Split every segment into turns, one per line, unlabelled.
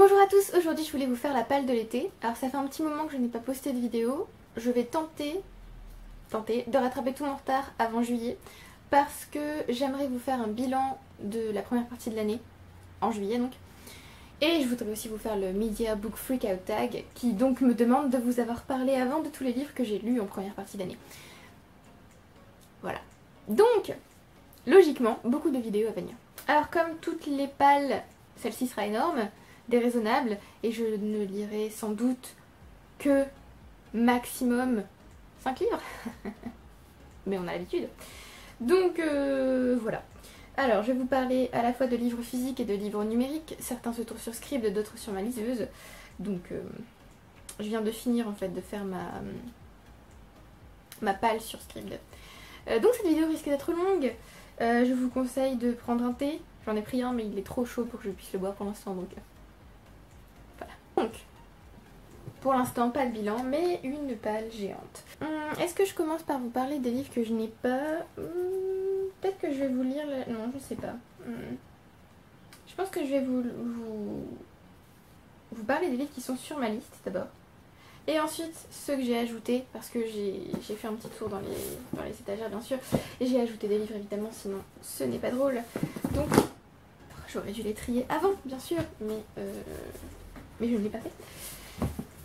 Bonjour à tous, aujourd'hui je voulais vous faire la palle de l'été. Alors ça fait un petit moment que je n'ai pas posté de vidéo. Je vais tenter de rattraper tout mon retard avant juillet parce que j'aimerais vous faire un bilan de la première partie de l'année, en juillet donc. Et je voudrais aussi vous faire le Media Book Freakout Tag qui donc me demande de vous avoir parlé avant de tous les livres que j'ai lus en première partie d'année. Voilà. Donc, logiquement, beaucoup de vidéos à venir. Alors comme toutes les pales, celle-ci sera énorme, déraisonnable, et je ne lirai sans doute que maximum 5 livres. Mais on a l'habitude. Donc voilà. Alors je vais vous parler à la fois de livres physiques et de livres numériques. Certains se trouvent sur Scribd, d'autres sur ma liseuse. Donc je viens de finir en fait de faire ma palle sur Scribd. Donc cette vidéo risque d'être longue. Je vous conseille de prendre un thé. J'en ai pris un mais il est trop chaud pour que je puisse le boire pour l'instant, donc voilà. Donc pour l'instant pas de bilan mais une palle géante. Est-ce que je commence par vous parler des livres que je n'ai pas? Peut-être que je vais vous lire non, je sais pas. Je pense que je vais vous parler des livres qui sont sur ma liste d'abord. Et ensuite ceux que j'ai ajoutés, parce que j'ai fait un petit tour dans les étagères bien sûr. Et j'ai ajouté des livres évidemment, sinon ce n'est pas drôle. Donc j'aurais dû les trier avant bien sûr, mais je ne l'ai pas fait.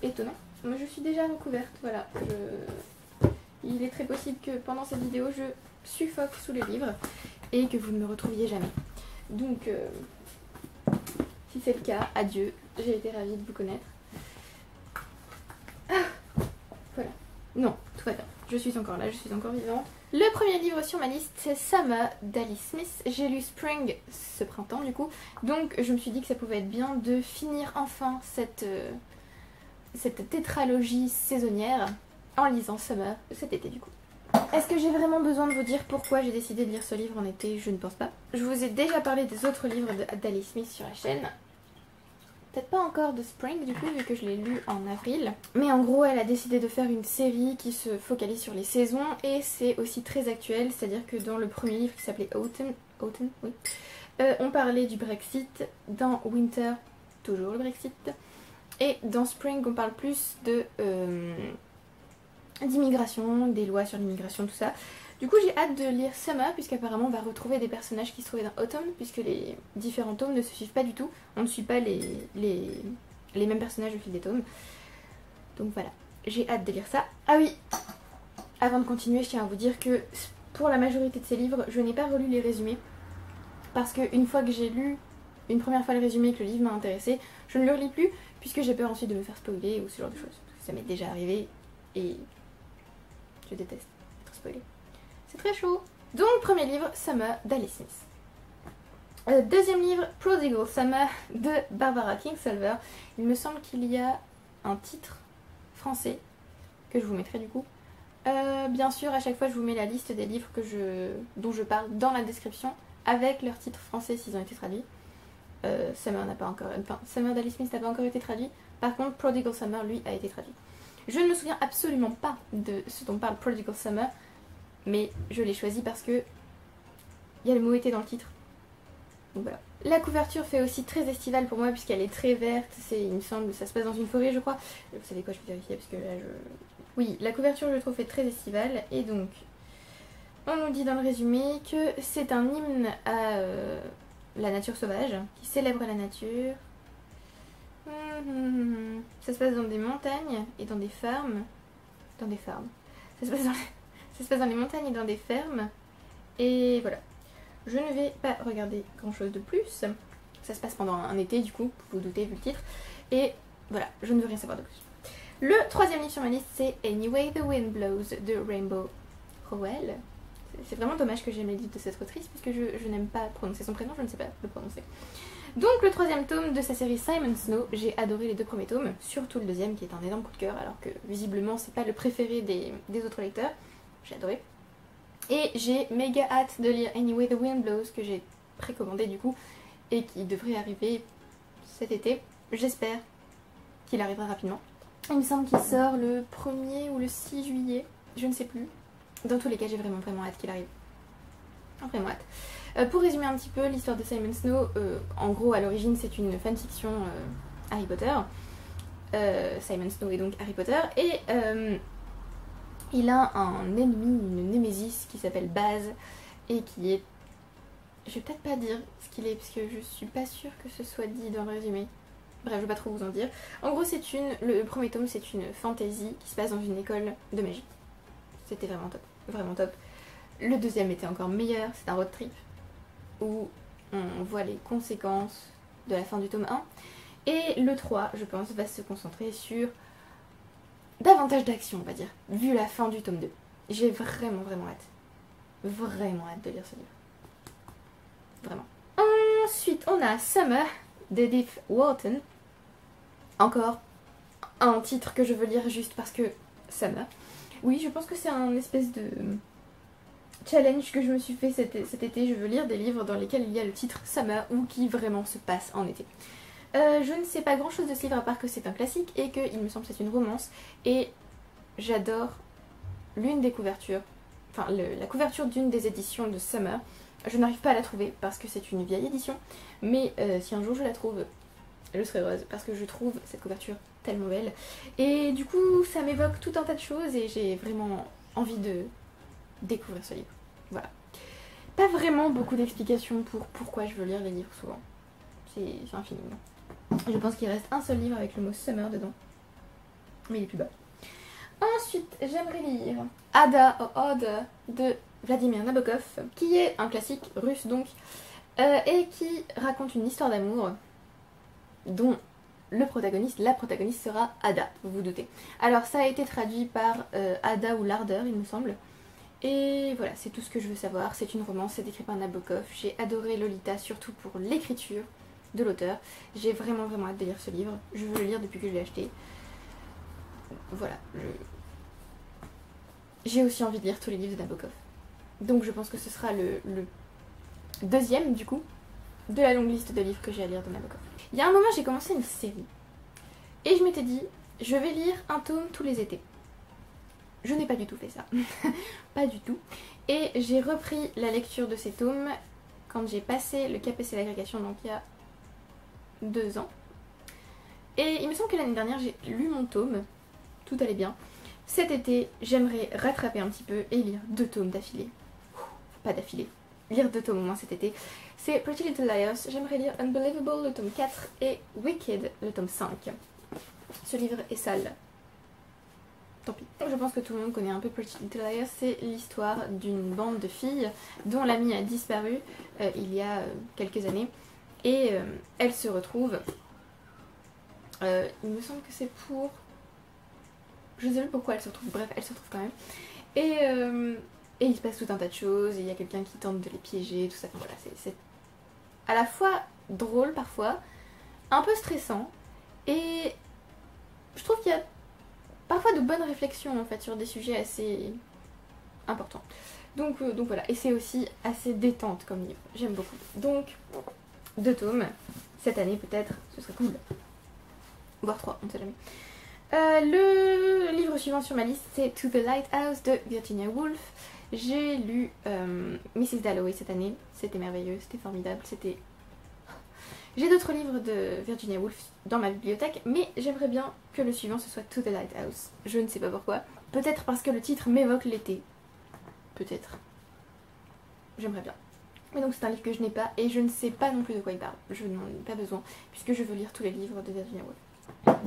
Étonnant. Moi je suis déjà recouverte, voilà. Il est très possible que pendant cette vidéo je suffoque sous les livres et que vous ne me retrouviez jamais. Donc si c'est le cas, adieu, j'ai été ravie de vous connaître. Voilà. Non, tout va bien. Je suis encore là, je suis encore vivante. Le premier livre sur ma liste, c'est Summer d'Alice Smith. J'ai lu Spring ce printemps du coup. Donc je me suis dit que ça pouvait être bien de finir enfin cette tétralogie saisonnière en lisant Summer cet été du coup. Est-ce que j'ai vraiment besoin de vous dire pourquoi j'ai décidé de lire ce livre en été? Je ne pense pas. Je vous ai déjà parlé des autres livres d'Alice Smith sur la chaîne. Peut-être pas encore de Spring du coup vu que je l'ai lu en avril. Mais en gros elle a décidé de faire une série qui se focalise sur les saisons et c'est aussi très actuel. C'est-à-dire que dans le premier livre qui s'appelait Autumn, oui, on parlait du Brexit. Dans Winter, toujours le Brexit. Et dans Spring on parle plus d'immigration, des lois sur l'immigration, tout ça. Du coup j'ai hâte de lire Summer puisqu'apparemment on va retrouver des personnages qui se trouvaient dans Autumn puisque les différents tomes ne se suivent pas du tout. On ne suit pas les mêmes personnages au fil des tomes. Donc voilà, j'ai hâte de lire ça. Ah oui, avant de continuer je tiens à vous dire que pour la majorité de ces livres je n'ai pas relu les résumés parce qu'une fois que j'ai lu une première fois le résumé et que le livre m'a intéressé, je ne le relis plus puisque j'ai peur ensuite de me faire spoiler ou ce genre de choses. Ça m'est déjà arrivé et je déteste être spoilée. C'est très chaud. Donc premier livre, Summer d'Alice Smith. Deuxième livre, Prodigal Summer de Barbara Kingsolver. Il me semble qu'il y a un titre français que je vous mettrai du coup. Bien sûr à chaque fois je vous mets la liste des livres dont je parle dans la description avec leur titre français s'ils ont été traduits. Summer d'Alice Smith n'a pas encore été traduit. Par contre Prodigal Summer lui a été traduit. Je ne me souviens absolument pas de ce dont parle Prodigal Summer, mais je l'ai choisi parce que il y a le mot été dans le titre. Donc voilà. La couverture fait aussi très estivale pour moi puisqu'elle est très verte. Il me semble, ça se passe dans une forêt je crois. Vous savez quoi, je vais vérifier parce que là oui, la couverture je trouve fait très estivale. Et donc, on nous dit dans le résumé que c'est un hymne à la nature sauvage, qui célèbre la nature. Ça se passe dans des montagnes et dans des fermes. Ça se passe dans les montagnes et dans des fermes. Et voilà. Je ne vais pas regarder grand chose de plus. Ça se passe pendant un été du coup, vous vous doutez vu le titre. Et voilà, je ne veux rien savoir de plus. Le troisième livre sur ma liste c'est Anyway the Wind Blows de Rainbow Rowell. C'est vraiment dommage que j'aime les livres de cette autrice puisque je n'aime pas prononcer son prénom, je ne sais pas le prononcer. Donc le troisième tome de sa série Simon Snow, j'ai adoré les deux premiers tomes, surtout le deuxième qui est un énorme coup de cœur alors que visiblement c'est pas le préféré des autres lecteurs. J'ai adoré. Et j'ai méga hâte de lire Anyway the Wind Blows que j'ai précommandé du coup et qui devrait arriver cet été. J'espère qu'il arrivera rapidement. Il me semble qu'il sort le 1er ou le 6 juillet, je ne sais plus. Dans tous les cas j'ai vraiment hâte qu'il arrive. Vraiment hâte. Pour résumer un petit peu l'histoire de Simon Snow, en gros à l'origine c'est une fanfiction Harry Potter. Simon Snow est donc Harry Potter. Et il a un ennemi, une némésis qui s'appelle Baz. Et qui est... Je vais peut-être pas dire ce qu'il est, parce que je suis pas sûre que ce soit dit dans le résumé. Bref, je vais pas trop vous en dire. En gros, le premier tome, c'est une fantasy qui se passe dans une école de magie. C'était vraiment top, vraiment top. Le deuxième était encore meilleur, c'est un road trip où on voit les conséquences de la fin du tome 1. Et le 3, je pense, va se concentrer sur davantage d'action, on va dire, vu la fin du tome 2. J'ai vraiment, vraiment hâte. Vraiment hâte de lire ce livre. Vraiment. Ensuite, on a Summer d'Edith Wharton. Encore un titre que je veux lire juste parce que Summer. Oui, je pense que c'est un espèce de challenge que je me suis fait cet été. Je veux lire des livres dans lesquels il y a le titre Summer ou qui vraiment se passe en été. Je ne sais pas grand chose de ce livre à part que c'est un classique et que il me semble que c'est une romance. Et j'adore l'une des couvertures, enfin la couverture d'une des éditions de Summer. Je n'arrive pas à la trouver parce que c'est une vieille édition. Mais si un jour je la trouve, je serai heureuse parce que je trouve cette couverture tellement belle. Et du coup ça m'évoque tout un tas de choses et j'ai vraiment envie de découvrir ce livre. Voilà. Pas vraiment beaucoup d'explications pour pourquoi je veux lire les livres souvent. C'est infini. Je pense qu'il reste un seul livre avec le mot Summer dedans. Mais il est plus bas. Ensuite, j'aimerais lire Ada de Vladimir Nabokov, qui est un classique russe donc, et qui raconte une histoire d'amour dont la protagoniste sera Ada, vous vous doutez. Alors ça a été traduit par Ada ou l'Ardeur, il me semble. Et voilà, c'est tout ce que je veux savoir. C'est une romance, c'est écrit par Nabokov. J'ai adoré Lolita, surtout pour l'écriture de l'auteur. J'ai vraiment vraiment hâte de lire ce livre. Je veux le lire depuis que je l'ai acheté. Voilà. J'ai aussi envie de lire tous les livres de Nabokov. Donc je pense que ce sera le deuxième du coup de la longue liste de livres que j'ai à lire de Nabokov. Il y a un moment j'ai commencé une série. Et je m'étais dit, je vais lire un tome tous les étés. Je n'ai pas du tout fait ça. Pas du tout. Et j'ai repris la lecture de ces tomes quand j'ai passé le KPC d'agrégation, donc il y a 2 ans. Et il me semble que l'année dernière j'ai lu mon tome. Tout allait bien. Cet été, j'aimerais rattraper un petit peu et lire 2 tomes d'affilée. Pas d'affilée. Lire 2 tomes au moins cet été. C'est Pretty Little Liars. J'aimerais lire Unbelievable, le tome 4, et Wicked, le tome 5. Ce livre est sale. Tant pis. Je pense que tout le monde connaît un peu Pretty Little Liars. C'est l'histoire d'une bande de filles dont l'amie a disparu il y a quelques années. Et elles se retrouvent. Il me semble que c'est pour... Je ne sais plus pourquoi elles se retrouvent. Bref, elles se retrouvent quand même. Et il se passe tout un tas de choses. Il y a quelqu'un qui tente de les piéger, tout ça. Enfin, voilà, c'est à la fois drôle parfois, un peu stressant. Et je trouve qu'il y a parfois de bonnes réflexions en fait sur des sujets assez importants. Donc voilà, et c'est aussi assez détente comme livre, j'aime beaucoup. Donc 2 tomes, cette année peut-être, ce serait cool. Voire 3, on ne sait jamais. Le livre suivant sur ma liste c'est To the Lighthouse de Virginia Woolf. J'ai lu Mrs. Dalloway cette année, c'était merveilleux, c'était formidable, c'était... J'ai d'autres livres de Virginia Woolf dans ma bibliothèque, mais j'aimerais bien que le suivant ce soit To the Lighthouse. Je ne sais pas pourquoi. Peut-être parce que le titre m'évoque l'été. Peut-être. J'aimerais bien. Mais donc c'est un livre que je n'ai pas et je ne sais pas non plus de quoi il parle. Je n'en ai pas besoin puisque je veux lire tous les livres de Virginia Woolf.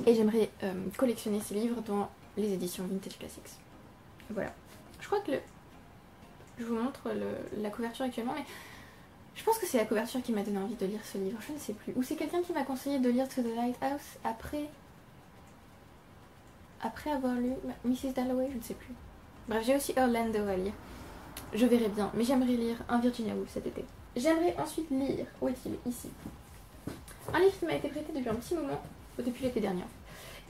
Et j'aimerais collectionner ces livres dans les éditions Vintage Classics. Voilà. Je crois que je vous montre la couverture actuellement, mais... Je pense que c'est la couverture qui m'a donné envie de lire ce livre, je ne sais plus. Ou c'est quelqu'un qui m'a conseillé de lire To the Lighthouse après avoir lu Mrs. Dalloway, je ne sais plus. Bref, j'ai aussi Orlando à lire. Je verrai bien, mais j'aimerais lire un Virginia Woolf cet été. J'aimerais ensuite lire, où est-il? Ici. Un livre qui m'a été prêté depuis un petit moment, depuis l'été dernier.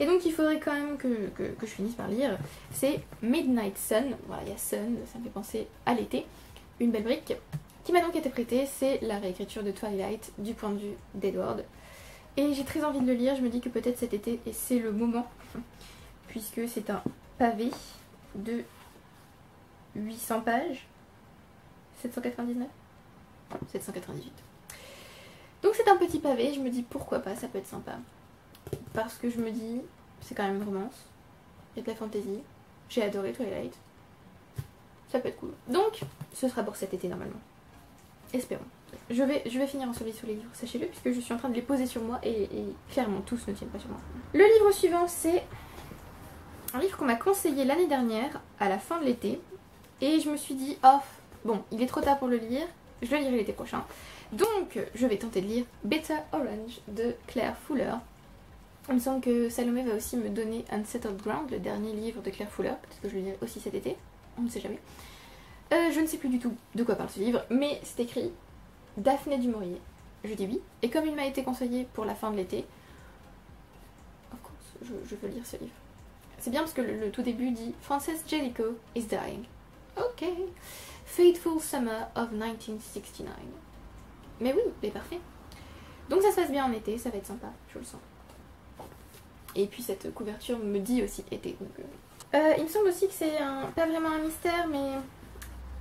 Et donc il faudrait quand même que je finisse par lire. C'est Midnight Sun, voilà, il y a Sun, ça me fait penser à l'été. Une belle brique. Qui m'a donc été prêtée, c'est la réécriture de Twilight du point de vue d'Edward. Et j'ai très envie de le lire, je me dis que peut-être cet été, et c'est le moment, puisque c'est un pavé de 800 pages, 799 798. Donc c'est un petit pavé, je me dis pourquoi pas, ça peut être sympa. parce que je me dis, c'est quand même romance, il y a de la fantasy, j'ai adoré Twilight, ça peut être cool. Donc, ce sera pour cet été normalement. Espérons. Je vais finir en survie sur les livres, sachez-le, puisque je suis en train de les poser sur moi et clairement tous ne tiennent pas sur moi. Le livre suivant, c'est un livre qu'on m'a conseillé l'année dernière, à la fin de l'été, et je me suis dit, oh, bon, il est trop tard pour le lire, je le lirai l'été prochain. Donc, je vais tenter de lire Bitter Orange de Claire Fuller. Il me semble que Salomé va aussi me donner Unsettled Ground, le dernier livre de Claire Fuller, peut-être que je le lirai aussi cet été, on ne sait jamais. Je ne sais plus du tout de quoi parle ce livre, mais c'est écrit Daphné du Maurier. Je dis oui, et comme il m'a été conseillé pour la fin de l'été, of course, je veux lire ce livre. C'est bien parce que le tout début dit Frances Jellicoe is dying. Ok. Fateful Summer of 1969. Mais oui, c'est parfait. Donc ça se passe bien en été, ça va être sympa, je le sens. Et puis cette couverture me dit aussi été. Donc, il me semble aussi que c'est pas vraiment un mystère, mais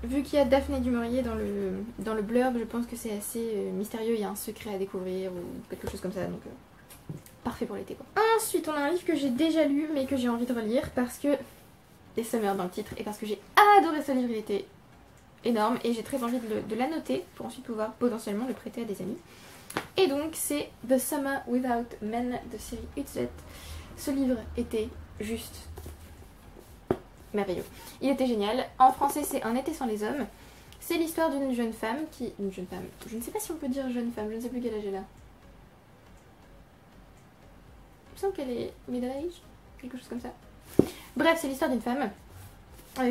vu qu'il y a Daphné du Maurier dans le blurb, je pense que c'est assez mystérieux, il y a un secret à découvrir ou quelque chose comme ça, donc parfait pour l'été quoi. Ensuite on a un livre que j'ai déjà lu mais que j'ai envie de relire parce que les Summers dans le titre et parce que j'ai adoré ce livre, il était énorme et j'ai très envie de l'annoter pour ensuite pouvoir potentiellement le prêter à des amis. Et donc c'est The Summer Without Men de Siri Utzet. Ce livre était juste merveilleux. Il était génial. En français c'est Un été sans les hommes. C'est l'histoire d'une jeune femme qui... Une jeune femme. Je ne sais pas si on peut dire jeune femme, je ne sais plus quel âge elle a. Il me semble qu'elle est middle age, quelque chose comme ça. Bref, c'est l'histoire d'une femme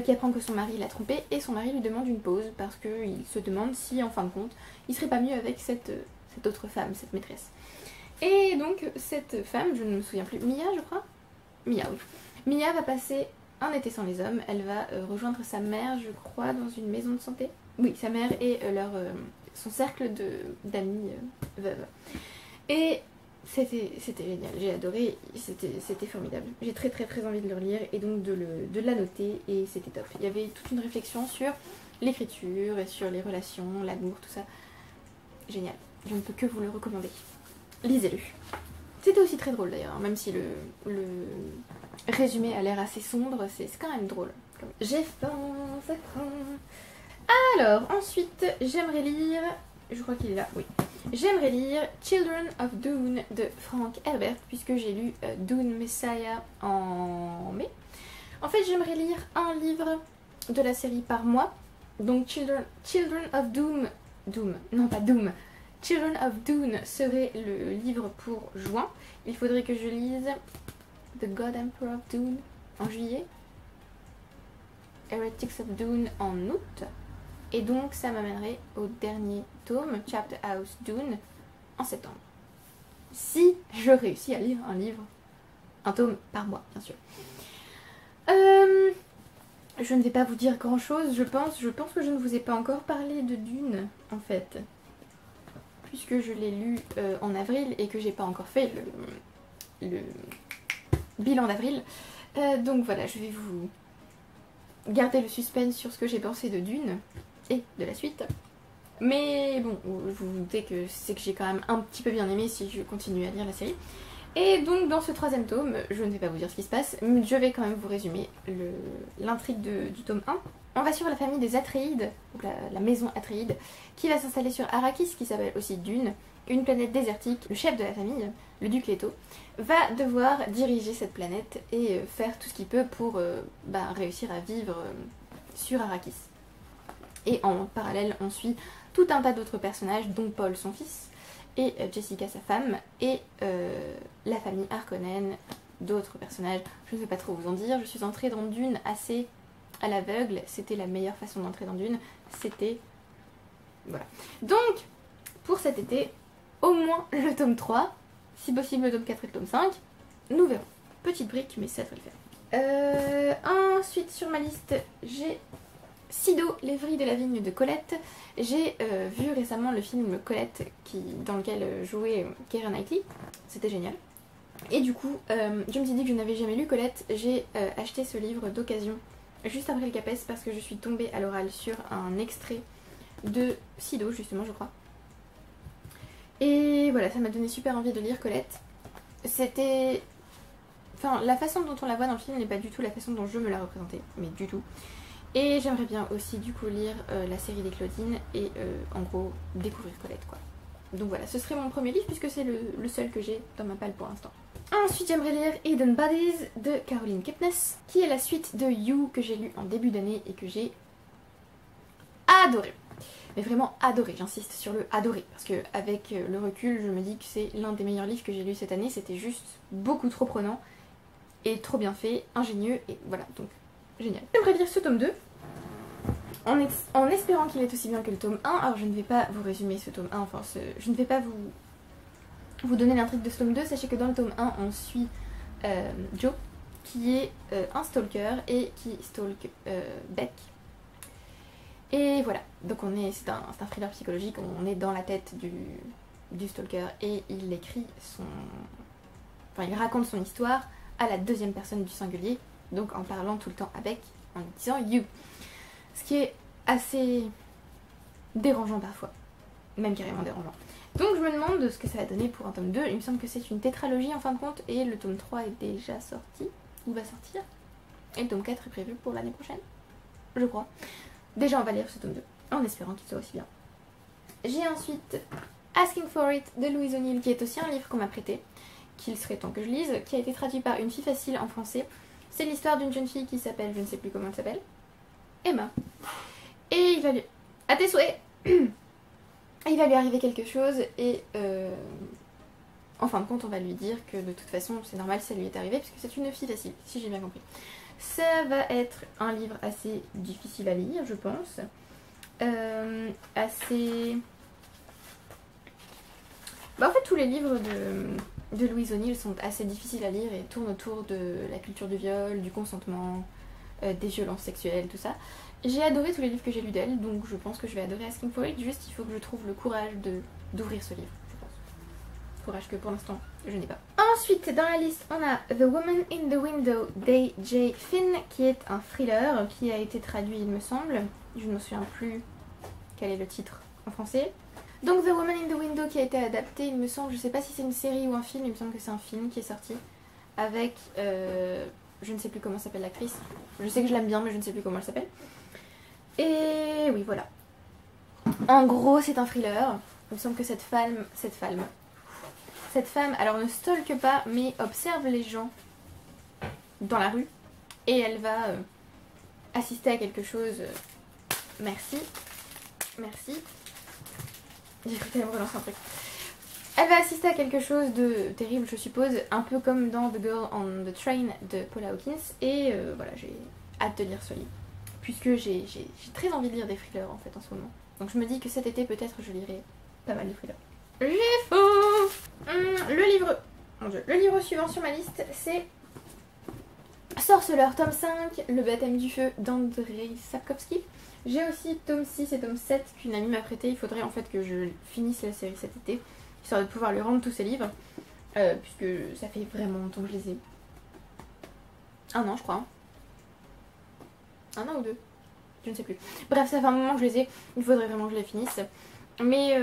qui apprend que son mari l'a trompée et son mari lui demande une pause parce qu'il se demande si en fin de compte il serait pas mieux avec cette autre femme, cette maîtresse. Et donc cette femme, je ne me souviens plus, Mia je crois. Mia, oui. Mia va passer un été sans les hommes, elle va rejoindre sa mère je crois dans une maison de santé. Oui, sa mère et son cercle d'amis veuves. Et c'était génial, j'ai adoré, c'était formidable. J'ai très envie de le relire et donc de l'annoter et c'était top. Il y avait toute une réflexion sur l'écriture et sur les relations, l'amour, tout ça. Génial, je ne peux que vous le recommander. Lisez-le. C'était aussi très drôle d'ailleurs, même si le résumé a l'air assez sombre, c'est quand même drôle. J'ai faim, ça craint. Alors, ensuite, j'aimerais lire... Je crois qu'il est là, oui. J'aimerais lire Children of Dune de Frank Herbert, puisque j'ai lu Dune Messiah en mai. En fait, j'aimerais lire un livre de la série par mois. Donc Children of Doom... Non, pas Doom. Children of Dune serait le livre pour juin. Il faudrait que je lise The God Emperor of Dune en juillet. Heretics of Dune en août. Et donc ça m'amènerait au dernier tome, Chapter House Dune, en septembre. Si je réussis à lire un tome par mois, bien sûr. Je ne vais pas vous dire grand chose, je pense que je ne vous ai pas encore parlé de Dune, en fait. Puisque je l'ai lu en avril et que j'ai pas encore fait le bilan d'avril. Donc voilà, je vais vous garder le suspense sur ce que j'ai pensé de Dune et de la suite. Mais bon, vous vous doutez que c'est que j'ai quand même un petit peu bien aimé si je continue à lire la série. Et donc dans ce troisième tome, je ne vais pas vous dire ce qui se passe, mais je vais quand même vous résumer l'intrigue du tome 1. On va suivre la famille des Atréides, donc la maison Atréide, qui va s'installer sur Arrakis, qui s'appelle aussi Dune, une planète désertique. Le chef de la famille, le duc Leto, va devoir diriger cette planète et faire tout ce qu'il peut pour réussir à vivre sur Arrakis. Et en parallèle, on suit tout un tas d'autres personnages, dont Paul, son fils, et Jessica, sa femme, et la famille Harkonnen, d'autres personnages. Je ne vais pas trop vous en dire, je suis entrée dans Dune assez à l'aveugle, c'était la meilleure façon d'entrer dans Dune, c'était... Voilà. Donc, pour cet été, au moins le tome 3, si possible le tome 4 et le tome 5, nous verrons. Petite brique, mais ça devrait le faire. Ensuite, sur ma liste, j'ai Sido, l'Évry de la vigne de Colette. J'ai vu récemment le film Colette dans lequel jouait Keira Knightley. C'était génial. Et du coup, je me suis dit que je n'avais jamais lu Colette. J'ai acheté ce livre d'occasion juste après le CAPES parce que je suis tombée à l'oral sur un extrait de Sido, justement, je crois. Et voilà, ça m'a donné super envie de lire Colette. c'était... Enfin, la façon dont on la voit dans le film n'est pas du tout la façon dont je me la représentais, mais du tout. Et j'aimerais bien aussi du coup lire la série des Claudine et en gros découvrir Colette quoi. Donc voilà, ce serait mon premier livre puisque c'est le seul que j'ai dans ma palle pour l'instant. Ensuite j'aimerais lire Hidden Bodies de Caroline Kepnes, qui est la suite de You que j'ai lu en début d'année et que j'ai adoré. Mais vraiment adoré, j'insiste sur le adoré, parce que avec le recul je me dis que c'est l'un des meilleurs livres que j'ai lu cette année, c'était juste beaucoup trop prenant et trop bien fait, ingénieux et voilà, donc génial. J'aimerais lire ce tome 2 en espérant qu'il est aussi bien que le tome 1. Alors je ne vais pas vous résumer ce tome 1, enfin je ne vais pas vous donner l'intrigue de ce tome 2. Sachez que dans le tome 1 on suit Joe qui est un stalker et qui stalk Beck. Et voilà, donc c'est un thriller psychologique, on est dans la tête du stalker et il écrit enfin il raconte son histoire à la deuxième personne du singulier, donc en parlant tout le temps avec, en disant you. Ce qui est assez dérangeant parfois, même carrément dérangeant. Donc je me demande ce que ça va donner pour un tome 2, il me semble que c'est une tétralogie en fin de compte, et le tome 3 est déjà sorti, ou va sortir, et le tome 4 est prévu pour l'année prochaine, je crois. Déjà on va lire ce tome 2, en espérant qu'il soit aussi bien. J'ai ensuite Asking for It de Louise O'Neill, qui est aussi un livre qu'on m'a prêté, qu'il serait temps que je lise, qui a été traduit par Une fille facile en français. C'est l'histoire d'une jeune fille qui s'appelle, je ne sais plus comment elle s'appelle, Emma. Et il va lui... À tes souhaits. Il va lui arriver quelque chose et en fin de compte on va lui dire que de toute façon c'est normal, ça lui est arrivé puisque c'est une fille facile, si j'ai bien compris. Ça va être un livre assez difficile à lire je pense. Assez... Bah en fait tous les livres de Louise O'Neill sont assez difficiles à lire et tournent autour de la culture du viol, du consentement, des violences sexuelles, tout ça. J'ai adoré tous les livres que j'ai lus d'elle, donc je pense que je vais adorer Asking for It, juste il faut que je trouve le courage d'ouvrir ce livre, je pense. Courage que pour l'instant je n'ai pas. Ensuite dans la liste on a The Woman in the Window d'A.J. Finn, qui est un thriller qui a été traduit il me semble, je ne me souviens plus quel est le titre en français. Donc The Woman in the Window qui a été adapté il me semble, je sais pas si c'est une série ou un film, il me semble que c'est un film qui est sorti avec... je ne sais plus comment s'appelle l'actrice. Je sais que je l'aime bien mais je ne sais plus comment elle s'appelle. Et oui voilà. En gros c'est un thriller. Il me semble que cette femme, alors ne stalke pas mais observe les gens dans la rue. Et elle va assister à quelque chose... Merci. J'ai cru qu'elle me relance un truc. Elle va assister à quelque chose de terrible je suppose, un peu comme dans The Girl on the Train de Paula Hawkins. Et voilà, j'ai hâte de lire ce livre. Puisque j'ai très envie de lire des thrillers en fait en ce moment. Donc je me dis que cet été peut-être je lirai pas mal de thrillers. J'ai faux. Le livre suivant sur ma liste c'est Sorceleur tome 5, Le baptême du feu d'Andrei Sapkowski. J'ai aussi tome 6 et tome 7 qu'une amie m'a prêté. Il faudrait en fait que je finisse la série cet été, histoire de pouvoir lui rendre tous ses livres. Puisque ça fait vraiment longtemps que je les ai. Un an je crois. Un an ou deux, je ne sais plus. Bref, ça fait un moment que je les ai, il faudrait vraiment que je les finisse. Mais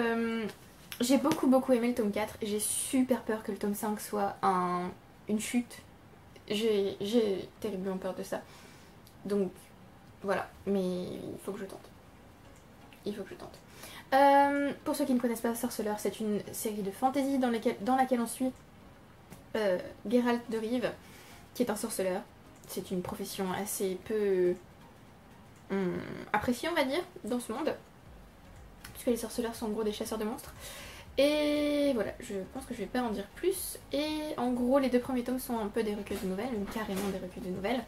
j'ai beaucoup aimé le tome 4 et j'ai super peur que le tome 5 soit une chute. J'ai terriblement peur de ça. Donc voilà, mais il faut que je tente. Pour ceux qui ne connaissent pas Sorceleur, c'est une série de fantasy dans laquelle on suit Geralt de Rive, qui est un sorceleur. C'est une profession assez peu appréciée on va dire dans ce monde, puisque les sorceleurs sont en gros des chasseurs de monstres. Et voilà, je pense que je vais pas en dire plus. Et en gros les deux premiers tomes sont un peu des recueils de nouvelles, ou carrément des recueils de nouvelles.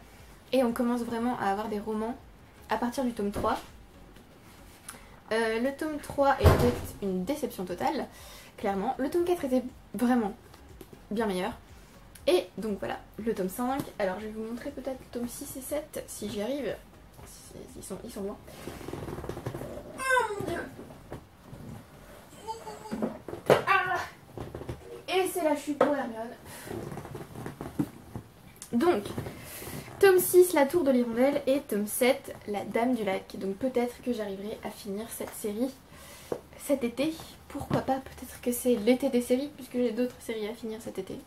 Et on commence vraiment à avoir des romans à partir du tome 3. Le tome 3 était une déception totale, clairement. Le tome 4 était vraiment bien meilleur. Et donc voilà, le tome 5. Alors je vais vous montrer peut-être le tome 6 et 7, si j'y arrive. Ils sont loin. Oh mon dieu! Ah! Et c'est la chute pour Hermione. Donc, tome 6, La Tour de l'Hirondelle, et tome 7, La Dame du Lac. Donc peut-être que j'arriverai à finir cette série cet été. Pourquoi pas, peut-être que c'est l'été des séries, puisque j'ai d'autres séries à finir cet été.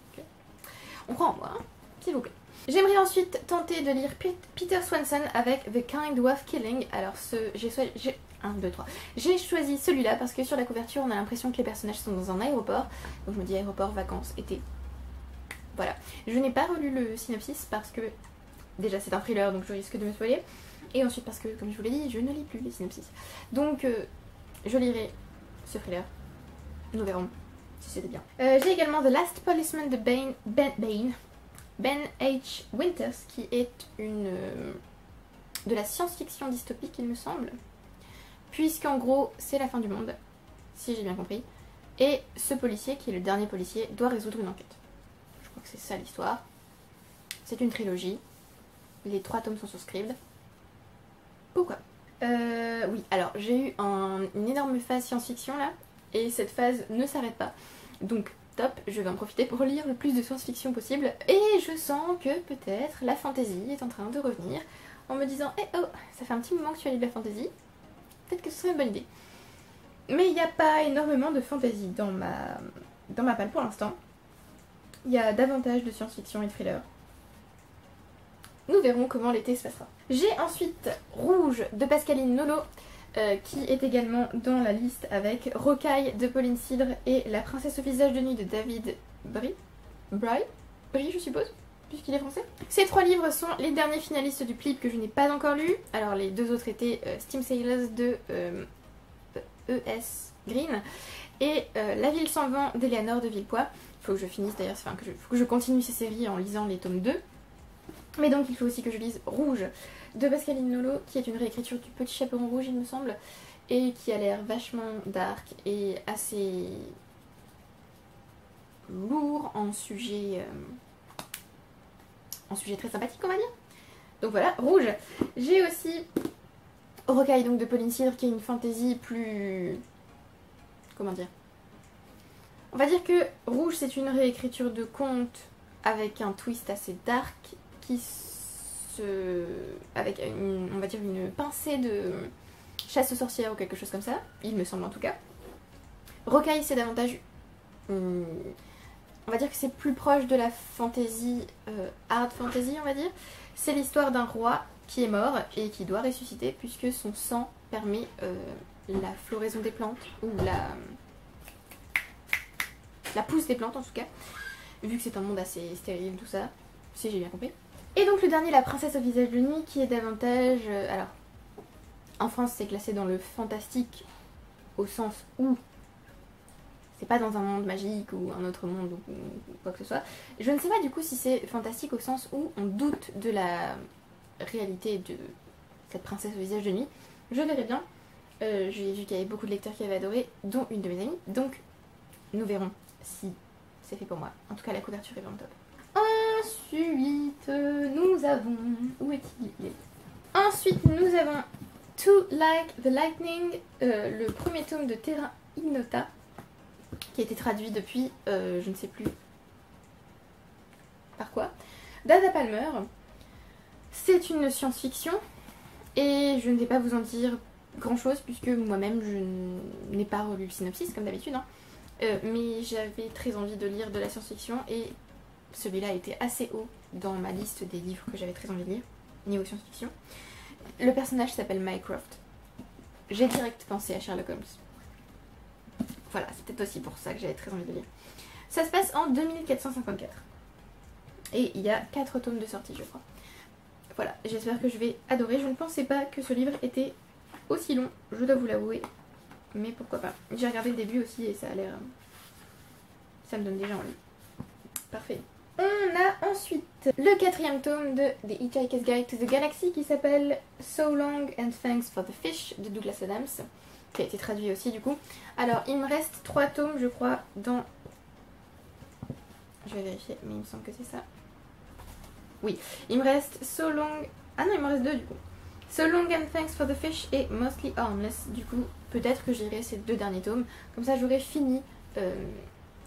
On croit en moi, hein, s'il vous plaît. J'aimerais ensuite tenter de lire Peter Swanson avec The Kind of Killing. Alors j'ai choisi celui-là parce que sur la couverture on a l'impression que les personnages sont dans un aéroport. Donc je me dis aéroport, vacances, été. Voilà. Je n'ai pas relu le synopsis parce que déjà c'est un thriller donc je risque de me spoiler. Et ensuite parce que comme je vous l'ai dit, je ne lis plus les synopsis. Donc je lirai ce thriller. Nous verrons si c'était bien. J'ai également The Last Policeman de Ben H. Winters, qui est de la science-fiction dystopique, il me semble. Puisqu'en gros, c'est la fin du monde, si j'ai bien compris. Et ce policier, qui est le dernier policier, doit résoudre une enquête. Je crois que c'est ça l'histoire. C'est une trilogie. Les 3 tomes sont sur Scribd. Pourquoi oui, alors j'ai eu une énorme phase science-fiction là. Et cette phase ne s'arrête pas. Donc top, je vais en profiter pour lire le plus de science-fiction possible. Et je sens que peut-être la fantasy est en train de revenir en me disant eh oh, ça fait un petit moment que tu as lu de la fantasy. Peut-être que ce serait une bonne idée. Mais il n'y a pas énormément de fantasy dans ma palle pour l'instant. Il y a davantage de science-fiction et de thriller. Nous verrons comment l'été se passera. J'ai ensuite Rouge de Pascaline Nolo, qui est également dans la liste avec Rocaille de Pauline Cidre et La princesse au visage de nuit de David Brie je suppose, puisqu'il est français. Ces 3 livres sont les derniers finalistes du PLIB que je n'ai pas encore lus. Alors les 2 autres étaient Steam Sailors de E.S. Green et La ville sans vent d'Eleanor de Villepoix. Il faut que je finisse d'ailleurs, faut que je continue ces séries en lisant les tomes 2. Mais donc il faut aussi que je lise Rouge de Pascaline Nolo, qui est une réécriture du Petit Chaperon Rouge il me semble, et qui a l'air vachement dark et assez lourd en sujet très sympathique on va dire. Donc voilà, Rouge. J'ai aussi Rocaille donc de Pauline Cidre, qui est une fantasy plus... comment dire, on va dire que Rouge c'est une réécriture de conte avec un twist assez dark avec on va dire une pincée de chasse aux sorcières ou quelque chose comme ça, il me semble en tout cas. Rocaille c'est davantage on va dire que c'est plus proche de la fantasy, hard fantasy on va dire. C'est l'histoire d'un roi qui est mort et qui doit ressusciter puisque son sang permet la floraison des plantes ou la pousse des plantes en tout cas, vu que c'est un monde assez stérile tout ça, si j'ai bien compris. Et donc le dernier, La princesse au visage de nuit, qui est davantage... alors, en France c'est classé dans le fantastique au sens où c'est pas dans un monde magique ou un autre monde ou quoi que ce soit. Je ne sais pas du coup si c'est fantastique au sens où on doute de la réalité de cette princesse au visage de nuit. Je verrai bien. J'ai vu qu'il y avait beaucoup de lecteurs qui avaient adoré, dont une de mes amies. Donc nous verrons si c'est fait pour moi. En tout cas la couverture est vraiment top. Ensuite, nous avons... où est-il? Ensuite, nous avons To Like the Lightning, le premier tome de Terra Ignota, qui a été traduit depuis, je ne sais plus par quoi, d'Ada Palmer. C'est une science-fiction, et je ne vais pas vous en dire grand-chose, puisque moi-même, je n'ai pas relu le synopsis, comme d'habitude, hein. Mais j'avais très envie de lire de la science-fiction, et... celui-là était assez haut dans ma liste des livres que j'avais très envie de lire, niveau science-fiction. Le personnage s'appelle Mycroft. J'ai direct pensé à Sherlock Holmes. Voilà, c'est peut-être aussi pour ça que j'avais très envie de lire. Ça se passe en 2454. Et il y a 4 tomes de sortie, je crois. Voilà, j'espère que je vais adorer. Je ne pensais pas que ce livre était aussi long, je dois vous l'avouer. Mais pourquoi pas. J'ai regardé le début aussi et ça a l'air... ça me donne déjà envie. Parfait. On a ensuite le 4e tome de The Hitchhiker's Guide to the Galaxy qui s'appelle So Long and Thanks for the Fish de Douglas Adams, qui a été traduit aussi du coup. Alors il me reste 3 tomes je crois dans... je vais vérifier mais il me semble que c'est ça. Oui, il me reste So Long... ah non il me reste 2 du coup. So Long and Thanks for the Fish et Mostly Harmless. Du coup peut-être que j'irai ces 2 derniers tomes, comme ça j'aurai fini...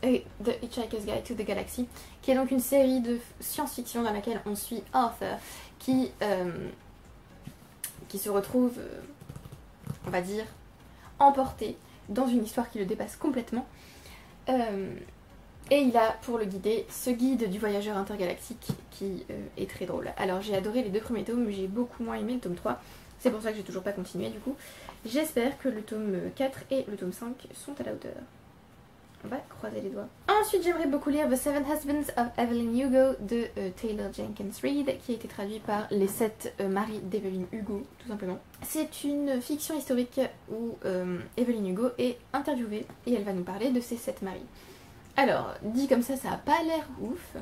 The Hitchhiker's Guide to the Galaxy, qui est donc une série de science-fiction dans laquelle on suit Arthur qui se retrouve, on va dire, emporté dans une histoire qui le dépasse complètement. Et il a pour le guider ce guide du voyageur intergalactique qui est très drôle. Alors j'ai adoré les 2 premiers tomes, mais j'ai beaucoup moins aimé le tome 3. C'est pour ça que j'ai toujours pas continué du coup. J'espère que le tome 4 et le tome 5 sont à la hauteur. On va croiser les doigts. Ensuite j'aimerais beaucoup lire The Seven Husbands of Evelyn Hugo de Taylor Jenkins Reid, qui a été traduit par Les 7 maris d'Evelyn Hugo, tout simplement. C'est une fiction historique où Evelyn Hugo est interviewée et elle va nous parler de ses 7 maris. Alors, dit comme ça a pas l'air ouf,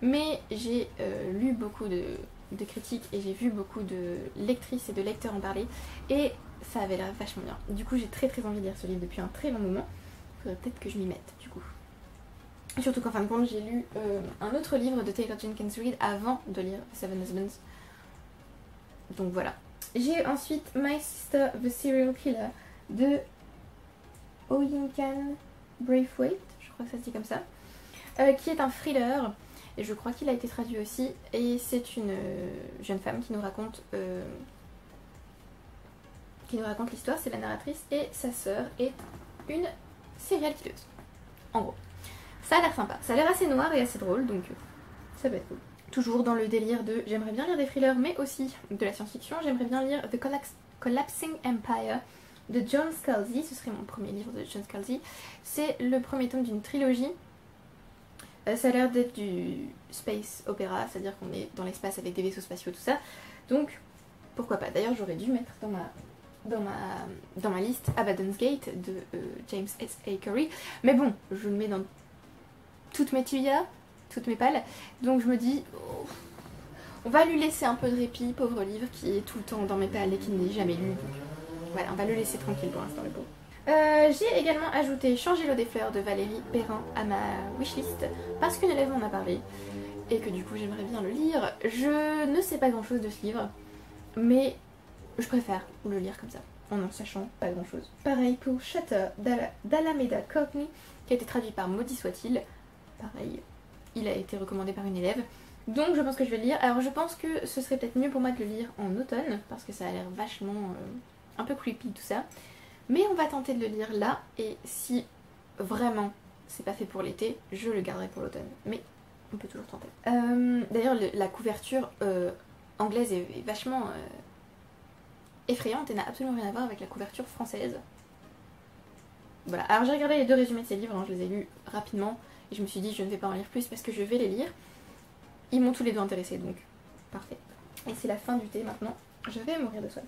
mais j'ai lu beaucoup de critiques et j'ai vu beaucoup de lectrices et de lecteurs en parler et ça avait l'air vachement bien. Du coup, j'ai très envie de lire ce livre depuis un très long moment. Il faudrait peut-être que je m'y mette, du coup. Surtout qu'en fin de compte, j'ai lu un autre livre de Taylor Jenkins Reid avant de lire Seven Husbands. Donc voilà. J'ai ensuite My Sister the Serial Killer de Oyinkan Braithwaite, je crois que ça se dit comme ça, qui est un thriller, et je crois qu'il a été traduit aussi, et c'est une jeune femme qui nous raconte l'histoire, c'est la narratrice, et sa sœur est une serial killeuse, en gros. Ça a l'air sympa, ça a l'air assez noir et assez drôle, donc ça peut être cool. Toujours dans le délire de j'aimerais bien lire des thrillers, mais aussi de la science-fiction, j'aimerais bien lire The Collapsing Empire de John Scalzi, ce serait mon premier livre de John Scalzi. C'est le premier tome d'une trilogie. Ça a l'air d'être du space opéra, c'est-à-dire qu'on est dans l'espace avec des vaisseaux spatiaux, tout ça. Donc, pourquoi pas. D'ailleurs, j'aurais dû mettre dans ma liste Abaddon's Gate de James S. A. Corey. Mais bon, je le mets dans toutes mes tuyas, toutes mes pales. Donc je me dis, oh, on va lui laisser un peu de répit, pauvre livre qui est tout le temps dans mes pales et qui n'est jamais lu. Voilà, on va le laisser tranquille pour l'instant, le pauvre. J'ai également ajouté Changer l'eau des fleurs de Valérie Perrin à ma wishlist parce qu'une élève m'en a parlé et que du coup j'aimerais bien le lire. Je ne sais pas grand chose de ce livre, mais je préfère le lire comme ça, en n'en sachant pas grand chose. Pareil pour Shutter d'Alameda Courtney, qui a été traduit par Maudit soit-il. Pareil, il a été recommandé par une élève. Donc je pense que je vais le lire. Alors je pense que ce serait peut-être mieux pour moi de le lire en automne, parce que ça a l'air vachement un peu creepy tout ça. Mais on va tenter de le lire là, et si vraiment c'est pas fait pour l'été, je le garderai pour l'automne. Mais on peut toujours tenter. D'ailleurs la couverture anglaise est vachement effrayante et n'a absolument rien à voir avec la couverture française. Voilà, alors j'ai regardé les 2 résumés de ces livres, hein, je les ai lus rapidement, et je me suis dit je ne vais pas en lire plus parce que je vais les lire. Ils m'ont tous les 2 intéressés, donc parfait. Et c'est la fin du thé maintenant, je vais mourir de soif.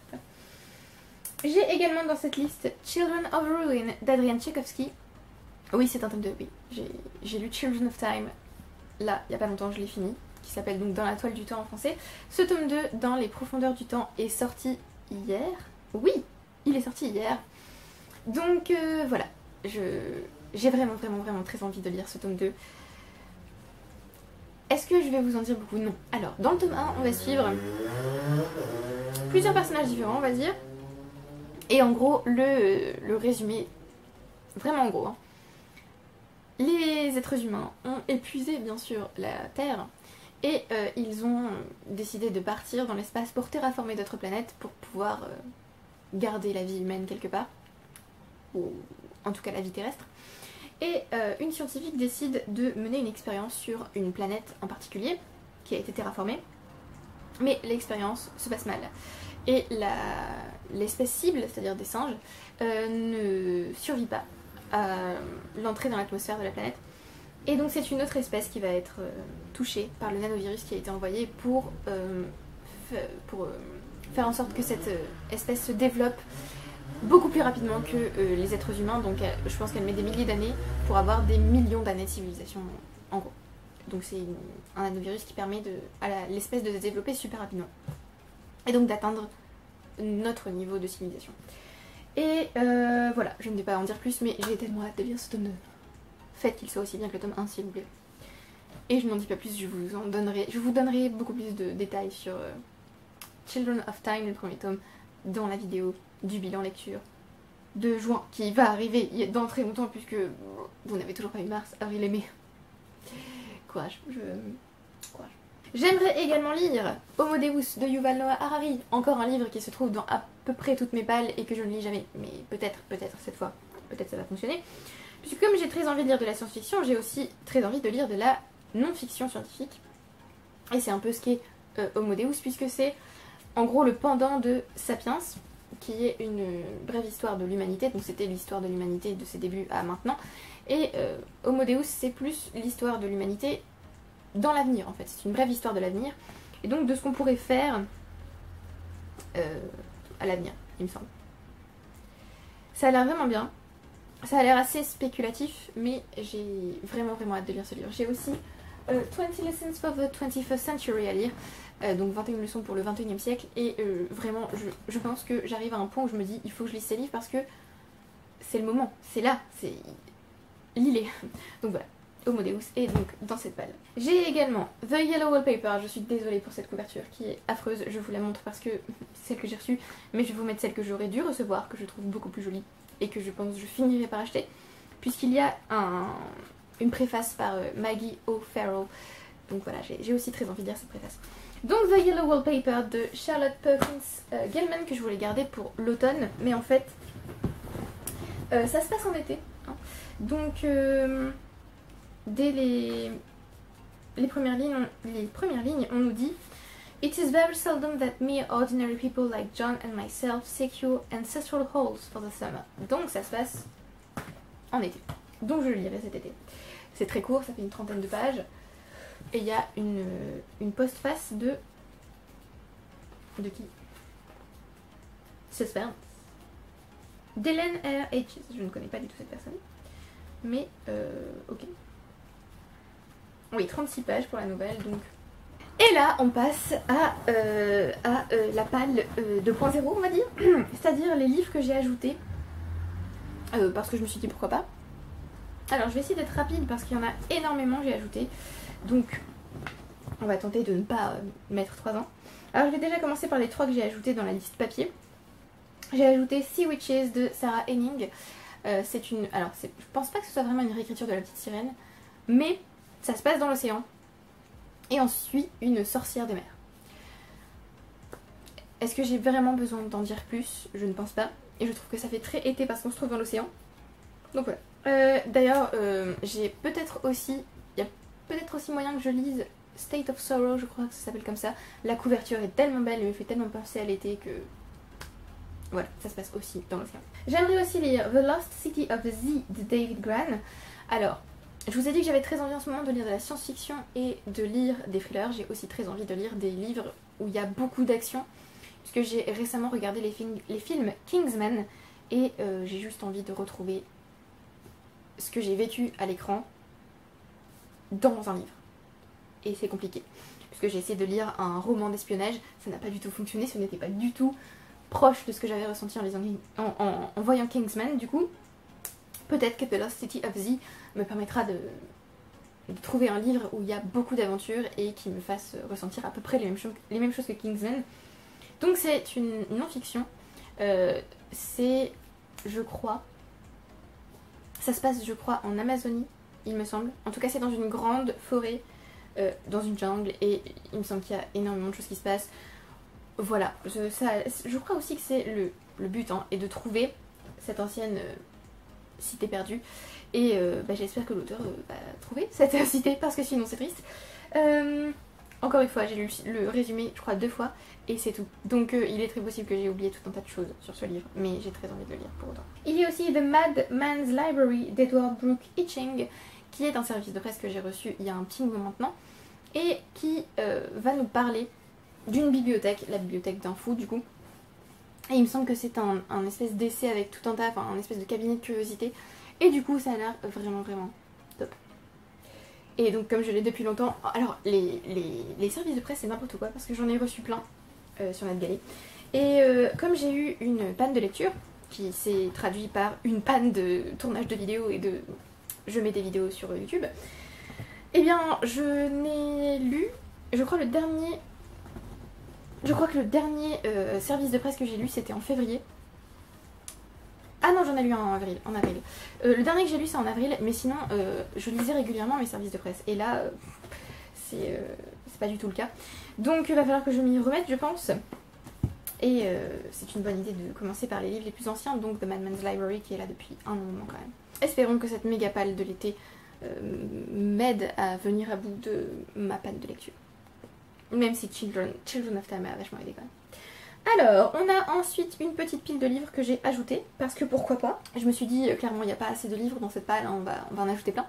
J'ai également dans cette liste Children of Ruin d'Adrian Tchaikovsky. Oui, c'est un tome 2, oui. J'ai lu Children of Time, là, il n'y a pas longtemps, je l'ai fini, qui s'appelle donc Dans la toile du temps en français. Ce tome 2, Dans les profondeurs du temps, est sorti hier. Oui, il est sorti hier. Donc voilà, j'ai vraiment très envie de lire ce tome 2. Est-ce que je vais vous en dire beaucoup? Non. Alors, dans le tome 1, on va suivre plusieurs personnages différents, on va dire. Et en gros, le résumé, vraiment en gros, hein. Les êtres humains ont épuisé bien sûr la Terre et ils ont décidé de partir dans l'espace pour terraformer d'autres planètes pour pouvoir garder la vie humaine quelque part, ou en tout cas la vie terrestre. Et une scientifique décide de mener une expérience sur une planète en particulier qui a été terraformée, mais l'expérience se passe mal. Et l'espèce cible, c'est-à-dire des singes, ne survit pas à l'entrée dans l'atmosphère de la planète. Et donc c'est une autre espèce qui va être touchée par le nanovirus qui a été envoyé pour faire en sorte que cette espèce se développe beaucoup plus rapidement que les êtres humains. Donc je pense qu'elle met des milliers d'années pour avoir des millions d'années de civilisation en gros. Donc c'est un nanovirus qui permet à l'espèce de se développer super rapidement. Et donc d'atteindre notre niveau de civilisation. Et voilà, je ne vais pas en dire plus, mais j'ai tellement hâte de lire ce tome 2. Faites qu'il soit aussi bien que le tome 1 s'il vous plaît. Et je n'en dis pas plus, je vous donnerai beaucoup plus de détails sur Children of Time, le premier tome, dans la vidéo du bilan lecture de juin, qui va arriver dans très longtemps puisque vous n'avez toujours pas eu mars, avril et mai. Courage, courage. J'aimerais également lire Homo Deus de Yuval Noah Harari, encore un livre qui se trouve dans à peu près toutes mes pales et que je ne lis jamais, mais peut-être cette fois, peut-être ça va fonctionner. Puisque comme j'ai très envie de lire de la science-fiction, j'ai aussi très envie de lire de la non-fiction scientifique. Et c'est un peu ce qu'est Homo Deus, puisque c'est en gros le pendant de Sapiens, qui est une brève histoire de l'humanité. Donc c'était l'histoire de l'humanité de ses débuts à maintenant. Et Homo Deus, c'est plus l'histoire de l'humanité dans l'avenir en fait. C'est une brève histoire de l'avenir. Et donc de ce qu'on pourrait faire à l'avenir, il me semble. Ça a l'air vraiment bien. Ça a l'air assez spéculatif, mais j'ai vraiment hâte de lire ce livre. J'ai aussi 20 Lessons for the 21st Century à lire, donc 21 leçons pour le 21e siècle, et vraiment, je pense que j'arrive à un point où je me dis, il faut que je lise ces livres parce que c'est le moment, c'est là, c'est... Lis-les. Donc voilà, Homo Deus est donc dans cette balle. J'ai également The Yellow Wallpaper, je suis désolée pour cette couverture qui est affreuse, je vous la montre parce que c'est celle que j'ai reçue, mais je vais vous mettre celle que j'aurais dû recevoir, que je trouve beaucoup plus jolie, et que je pense que je finirai par acheter, puisqu'il y a une préface par Maggie O'Farrell. Donc voilà, j'ai aussi très envie de lire cette préface. Donc The Yellow Wallpaper de Charlotte Perkins Gilman, que je voulais garder pour l'automne, mais en fait ça se passe en été, hein. Donc dès les premières lignes, on nous dit It is very seldom that mere ordinary people like John and myself secure ancestral halls for the summer. Donc ça se passe en été. Donc je le lirai cet été. C'est très court, ça fait une 30aine de pages. Et il y a une postface de qui? Suspense. d'Hélène R. H. Je ne connais pas du tout cette personne. Mais ok. Oui, 36 pages pour la nouvelle, donc... Et là, on passe à la palle 2.0, on va dire. C'est-à-dire les livres que j'ai ajoutés. Parce que je me suis dit pourquoi pas. Alors, je vais essayer d'être rapide parce qu'il y en a énormément que j'ai ajouté. Donc, on va tenter de ne pas mettre 3 ans. Alors, je vais déjà commencer par les 3 que j'ai ajoutés dans la liste papier. J'ai ajouté Sea Witches de Sarah Henning. C'est une... Alors, je pense pas que ce soit vraiment une réécriture de La Petite Sirène. Mais ça se passe dans l'océan. Et on suit une sorcière de mer. Est-ce que j'ai vraiment besoin d'en dire plus? Je ne pense pas. Et je trouve que ça fait très été parce qu'on se trouve dans l'océan. Donc voilà. D'ailleurs, j'ai peut-être aussi... Il y a peut-être aussi moyen que je lise State of Sorrow, je crois que ça s'appelle comme ça. La couverture est tellement belle, elle me fait tellement penser à l'été que... Voilà, ça se passe aussi dans l'océan. J'aimerais aussi lire The Lost City of the Z de David Grann. Alors... Je vous ai dit que j'avais très envie en ce moment de lire de la science-fiction et de lire des thrillers. J'ai aussi très envie de lire des livres où il y a beaucoup d'action. Puisque j'ai récemment regardé les films Kingsman. Et j'ai juste envie de retrouver ce que j'ai vécu à l'écran dans un livre. Et c'est compliqué. Puisque j'ai essayé de lire un roman d'espionnage. Ça n'a pas du tout fonctionné. Ce n'était pas du tout proche de ce que j'avais ressenti en voyant Kingsman. Du coup, peut-être que The Lost City of Z me permettra de trouver un livre où il y a beaucoup d'aventures et qui me fasse ressentir à peu près les mêmes choses que Kingsman. Donc c'est une non-fiction. C'est, je crois, ça se passe, je crois, en Amazonie, il me semble. En tout cas, c'est dans une grande forêt, dans une jungle, et il me semble qu'il y a énormément de choses qui se passent. Voilà, je crois aussi que c'est le but, hein, est de trouver cette ancienne... cité perdue, et j'espère que l'auteur va trouver cette cité parce que sinon c'est triste. Encore une fois, j'ai lu le résumé je crois 2 fois et c'est tout, donc il est très possible que j'ai oublié tout un tas de choses sur ce livre, mais j'ai très envie de le lire pour autant. Il y a aussi The Mad Man's Library d'Edward Brooke Hitching, qui est un service de presse que j'ai reçu il y a un petit moment maintenant et qui va nous parler d'une bibliothèque, la bibliothèque d'un fou du coup. Et il me semble que c'est un espèce d'essai avec tout un tas, enfin un espèce de cabinet de curiosité. Et du coup ça a l'air vraiment top. Et donc comme je l'ai depuis longtemps, alors les services de presse c'est n'importe quoi parce que j'en ai reçu plein sur NetGalley. Et comme j'ai eu une panne de lecture, qui s'est traduite par une panne de tournage de vidéos et de... Je mets des vidéos sur YouTube. Eh bien je n'ai lu, je crois que le dernier service de presse que j'ai lu c'était en février. Ah non, j'en ai lu un en avril. Le dernier que j'ai lu c'est en avril, mais sinon je lisais régulièrement mes services de presse. Et là, c'est pas du tout le cas. Donc il va falloir que je m'y remette, je pense. Et c'est une bonne idée de commencer par les livres les plus anciens, donc The Madman's Library qui est là depuis un moment quand même. Espérons que cette méga palle de l'été m'aide à venir à bout de ma panne de lecture. Même si Children of Time a vachement aidé quand même. Alors, on a ensuite une petite pile de livres que j'ai ajoutée, parce que pourquoi pas. Je me suis dit, clairement, il n'y a pas assez de livres dans cette pile, hein, on va en ajouter plein.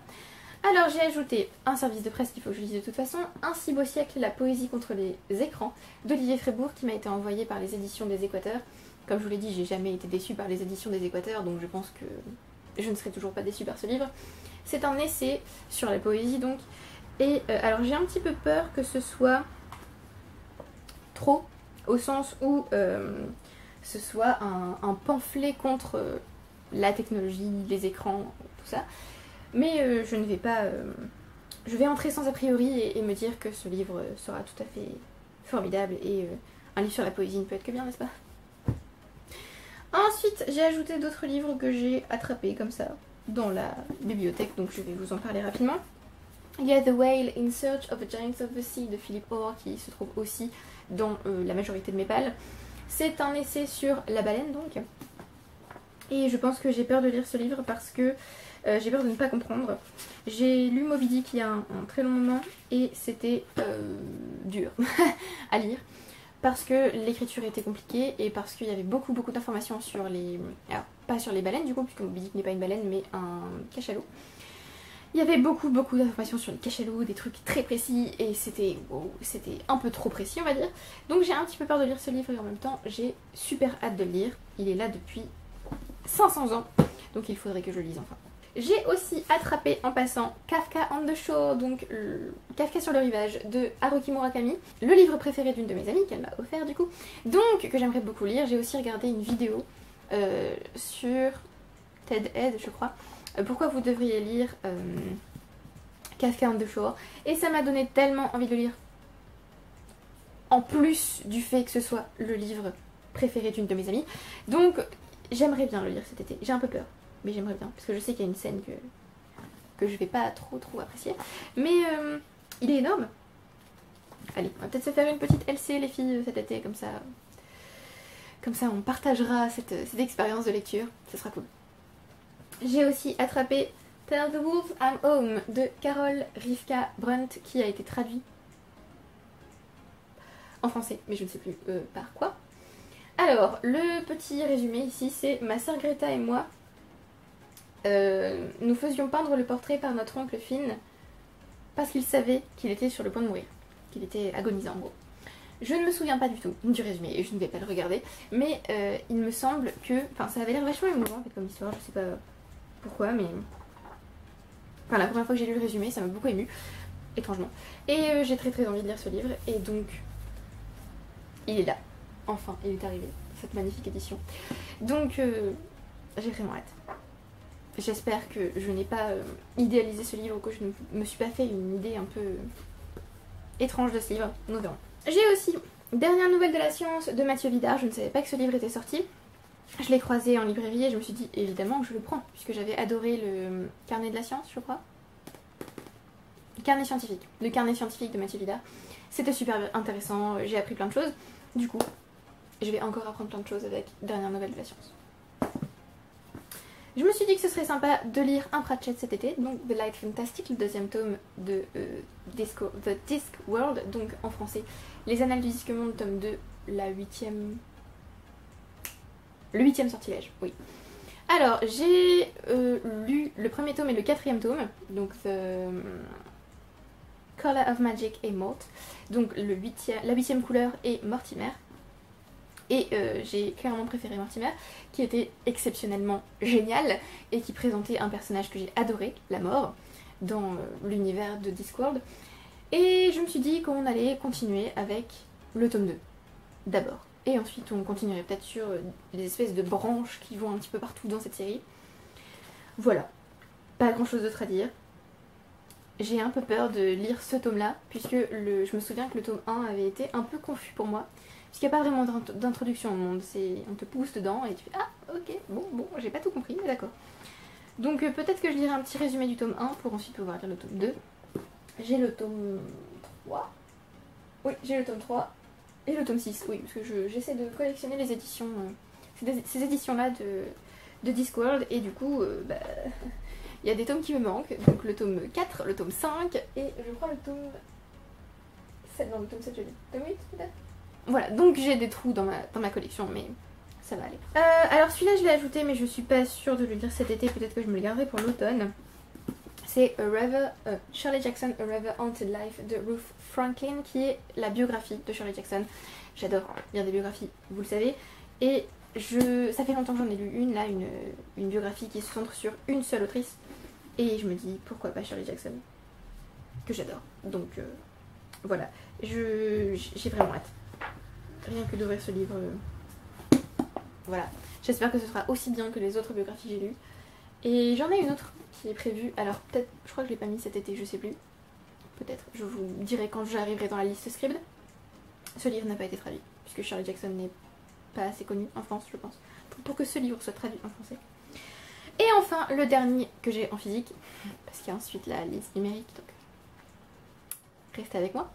Alors, j'ai ajouté un service de presse qu'il faut que je lise de toute façon, Un si beau siècle, la poésie contre les écrans, d'Olivier Frébourg, qui m'a été envoyé par les éditions des Équateurs. Comme je vous l'ai dit, j'ai jamais été déçue par les éditions des Équateurs, donc je pense que je ne serai toujours pas déçue par ce livre. C'est un essai sur la poésie, donc. Et alors, j'ai un petit peu peur que ce soit trop, au sens où ce soit un pamphlet contre la technologie, les écrans, tout ça. Mais je ne vais pas... je vais entrer sans a priori et me dire que ce livre sera tout à fait formidable et un livre sur la poésie ne peut être que bien, n'est-ce pas? Ensuite, j'ai ajouté d'autres livres que j'ai attrapés comme ça dans la bibliothèque, donc je vais vous en parler rapidement. Il y a The Whale in Search of the Giants of the Sea de Philippe Orr qui se trouve aussi dans la majorité de mes pales. C'est un essai sur la baleine donc. Et je pense que j'ai peur de lire ce livre parce que j'ai peur de ne pas comprendre. J'ai lu Moby Dick il y a un très long moment et c'était dur à lire. Parce que l'écriture était compliquée et parce qu'il y avait beaucoup d'informations sur les... Alors, pas sur les baleines du coup, puisque Moby Dick n'est pas une baleine mais un cachalot. Il y avait beaucoup d'informations sur les cachalots, des trucs très précis et c'était un peu trop précis on va dire. Donc j'ai un petit peu peur de lire ce livre et en même temps j'ai super hâte de le lire. Il est là depuis 500 ans, donc il faudrait que je le lise enfin. J'ai aussi attrapé en passant Kafka on the Shore, donc Kafka sur le rivage de Haruki Murakami, le livre préféré d'une de mes amies qu'elle m'a offert du coup, donc que j'aimerais beaucoup lire. J'ai aussi regardé une vidéo sur TED-Ed je crois, pourquoi vous devriez lire Kafka on the Shore, et ça m'a donné tellement envie de le lire. En plus du fait que ce soit le livre préféré d'une de mes amies, donc j'aimerais bien le lire cet été. J'ai un peu peur, mais j'aimerais bien, parce que je sais qu'il y a une scène que je vais pas trop apprécier, mais il est énorme. Allez, on va peut-être se faire une petite LC les filles cet été, comme ça on partagera cette expérience de lecture, ce sera cool. J'ai aussi attrapé Tell the Wolf I'm Home de Carol Rivka Brunt qui a été traduit en français, mais je ne sais plus par quoi. Alors, le petit résumé ici, c'est ma sœur Greta et moi, nous faisions peindre le portrait par notre oncle Finn parce qu'il savait qu'il était sur le point de mourir, qu'il était agonisant en gros. Je ne me souviens pas du tout du résumé et je ne vais pas le regarder, mais il me semble que... Enfin, ça avait l'air vachement émouvant en fait, comme histoire, je sais pas pourquoi, mais... Enfin, la première fois que j'ai lu le résumé, ça m'a beaucoup émue, étrangement. Et j'ai très envie de lire ce livre, et donc... Il est là. Enfin, il est arrivé, cette magnifique édition. Donc, j'ai vraiment hâte. J'espère que je n'ai pas idéalisé ce livre, que je ne me suis pas fait une idée un peu étrange de ce livre. Nous verrons. J'ai aussi Dernière nouvelle de la science de Mathieu Vidard. Je ne savais pas que ce livre était sorti. Je l'ai croisé en librairie et je me suis dit évidemment que je le prends, puisque j'avais adoré le carnet de la science, je crois. Le carnet scientifique de Mathieu Vidard. C'était super intéressant, j'ai appris plein de choses. Du coup, je vais encore apprendre plein de choses avec Dernière nouvelle de la science. Je me suis dit que ce serait sympa de lire un Pratchett cet été, donc The Light Fantastic, le deuxième tome de The Disc World, donc en français, Les Annales du Disque Monde, tome 2, le 8e sortilège, oui. Alors, j'ai lu le premier tome et le 4e tome, donc The Color of Magic et Mort, donc la 8e couleur et Mortimer. Et j'ai clairement préféré Mortimer, qui était exceptionnellement génial et qui présentait un personnage que j'ai adoré, la mort, dans l'univers de Discworld. Et je me suis dit qu'on allait continuer avec le tome 2, d'abord. Et ensuite on continuerait peut-être sur les espèces de branches qui vont un petit peu partout dans cette série. Voilà, pas grand chose d'autre à dire. J'ai un peu peur de lire ce tome-là, puisque je me souviens que le tome 1 avait été un peu confus pour moi. Puisqu'il n'y a pas vraiment d'introduction au monde, on te pousse dedans et tu fais ah ok, bon, j'ai pas tout compris, mais d'accord. Donc peut-être que je lirai un petit résumé du tome 1 pour ensuite pouvoir lire le tome 2. J'ai le tome 3. Oui, j'ai le tome 3. Et le tome 6, oui, parce que j'essaie de collectionner les éditions, ces éditions-là de Discworld, et du coup, bah, il y a des tomes qui me manquent, donc le tome 4, le tome 5, et je crois le tome 7, non le tome 7 je l'ai, tome 8 peut-être. Voilà, donc j'ai des trous dans ma collection, mais ça va aller. Alors celui-là je l'ai ajouté, mais je suis pas sûre de le lire cet été, peut-être que je me le garderai pour l'automne. C'est Shirley Jackson, A Rather Haunted Life de Ruth Franklin, qui est la biographie de Shirley Jackson. J'adore lire des biographies, vous le savez. Et ça fait longtemps que j'en ai lu une, là, une biographie qui se centre sur une seule autrice. Et je me dis, pourquoi pas Shirley Jackson, que j'adore. Donc voilà, j'ai vraiment hâte. Rien que d'ouvrir ce livre. Voilà, j'espère que ce sera aussi bien que les autres biographies que j'ai lues. Et j'en ai une autre qui est prévue, alors peut-être, je crois que je l'ai pas mis cet été, je sais plus. Peut-être, je vous dirai quand j'arriverai dans la liste Scribd. Ce livre n'a pas été traduit, puisque Shirley Jackson n'est pas assez connue en France, je pense, pour que ce livre soit traduit en français. Et enfin, le dernier que j'ai en physique, parce qu'il y a ensuite la liste numérique, donc restez avec moi.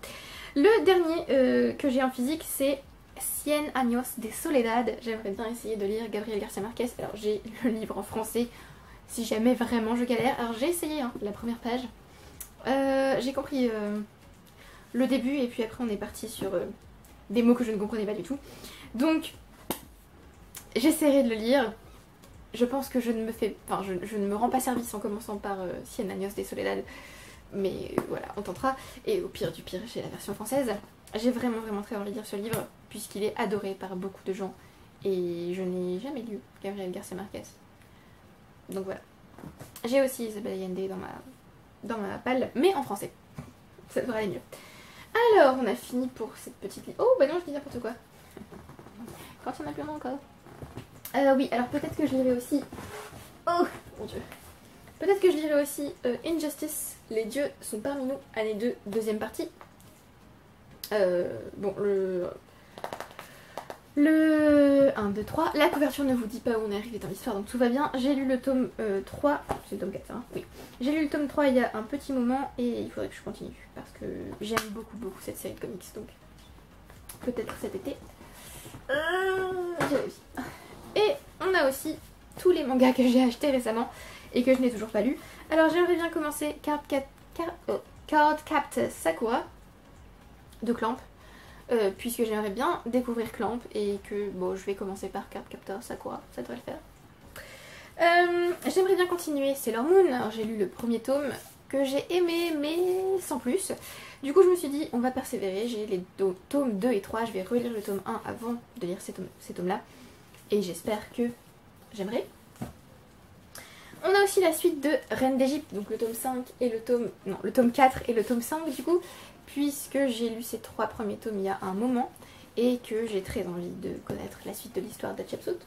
Le dernier que j'ai en physique, c'est Cien años de soledad. J'aimerais bien essayer de lire Gabriel García Márquez. Alors j'ai le livre en français, si jamais vraiment je galère. Alors j'ai essayé la première page. J'ai compris le début et puis après on est parti sur des mots que je ne comprenais pas du tout. Donc j'essaierai de le lire. Je pense que je ne me rends pas service en commençant par Cien años de soledad. Mais voilà, on tentera. Et au pire du pire, j'ai la version française. J'ai vraiment très envie de lire ce livre, puisqu'il est adoré par beaucoup de gens. Et je n'ai jamais lu Gabriel García Márquez. Donc voilà. J'ai aussi Isabelle Allende dans ma palle, mais en français. Ça devrait aller mieux. Alors, on a fini pour cette petite liste. Oh, bah non, je dis n'importe quoi. Quand il y en a plus encore. Oui, alors peut-être que je lirai aussi... Oh, mon dieu. Peut-être que je lirai aussi Injustice, les dieux sont parmi nous, année 2, deuxième partie. Bon, le 1, 2, 3. La couverture ne vous dit pas où on est arrivé dans l'histoire, donc tout va bien. J'ai lu le tome 3, c'est le tome 4, hein, oui. J'ai lu le tome 3 il y a un petit moment et il faudrait que je continue parce que j'aime beaucoup cette série de comics, donc peut-être cet été. J'ai réussi. Et on a aussi tous les mangas que j'ai achetés récemment et que je n'ai toujours pas lu. Alors j'aimerais bien commencer Cardcaptor Sakura de Clamp, puisque j'aimerais bien découvrir Clamp et que bon, je vais commencer par Cardcaptor Sakura, ça devrait le faire. J'aimerais bien continuer Sailor Moon. Alors j'ai lu le premier tome que j'ai aimé mais sans plus. Du coup je me suis dit on va persévérer, j'ai les tomes 2 et 3, je vais relire le tome 1 avant de lire ces tomes là et j'espère que j'aimerai. On a aussi la suite de Reine d'Égypte, donc le tome 5 et le tome 4 et le tome 5 du coup, puisque j'ai lu ces 3 premiers tomes il y a un moment et que j'ai très envie de connaître la suite de l'histoire d'Hatshepsut.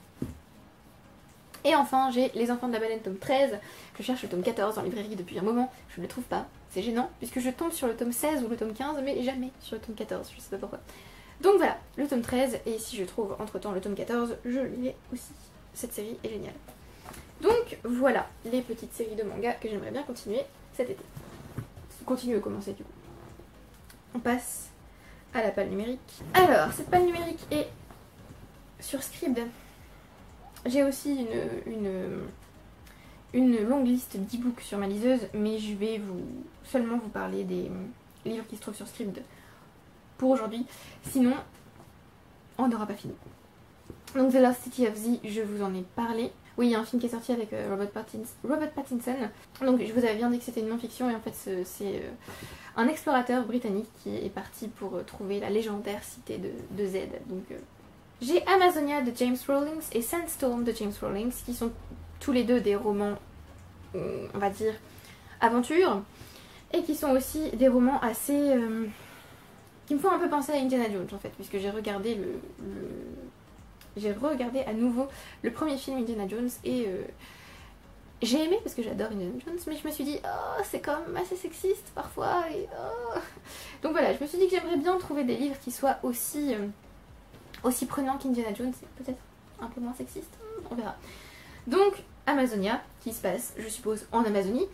Et enfin j'ai Les Enfants de la Baleine tome 13, je cherche le tome 14 en librairie depuis un moment, je ne le trouve pas, c'est gênant, puisque je tombe sur le tome 16 ou le tome 15 mais jamais sur le tome 14, je sais pas pourquoi. Donc voilà, le tome 13, et si je trouve entre temps le tome 14, je lirai aussi. Cette série est géniale. Donc voilà les petites séries de mangas que j'aimerais bien continuer cet été. Continuer à commencer du coup. On passe à la palle numérique. Alors cette palle numérique est sur Scribd. J'ai aussi une longue liste d'e-books sur ma liseuse, mais je vais seulement vous parler des livres qui se trouvent sur Scribd pour aujourd'hui. Sinon, on n'aura pas fini. Donc The Lost City of Z, je vous en ai parlé. Oui, il y a un film qui est sorti avec Robert Pattinson. Donc je vous avais bien dit que c'était une non-fiction et en fait c'est un explorateur britannique qui est parti pour trouver la légendaire cité de Z. Donc j'ai Amazonia de James Rawlings et Sandstorm de James Rawlings qui sont tous les deux des romans, on va dire, aventure et qui sont aussi des romans assez... qui me font un peu penser à Indiana Jones en fait, puisque j'ai regardé j'ai regardé à nouveau le premier film Indiana Jones et j'ai aimé parce que j'adore Indiana Jones, mais je me suis dit oh c'est quand même assez sexiste parfois et oh. Donc voilà, je me suis dit que j'aimerais bien trouver des livres qui soient aussi prenants qu'Indiana Jones et peut-être un peu moins sexiste, on verra. Donc Amazonia qui se passe je suppose en Amazonie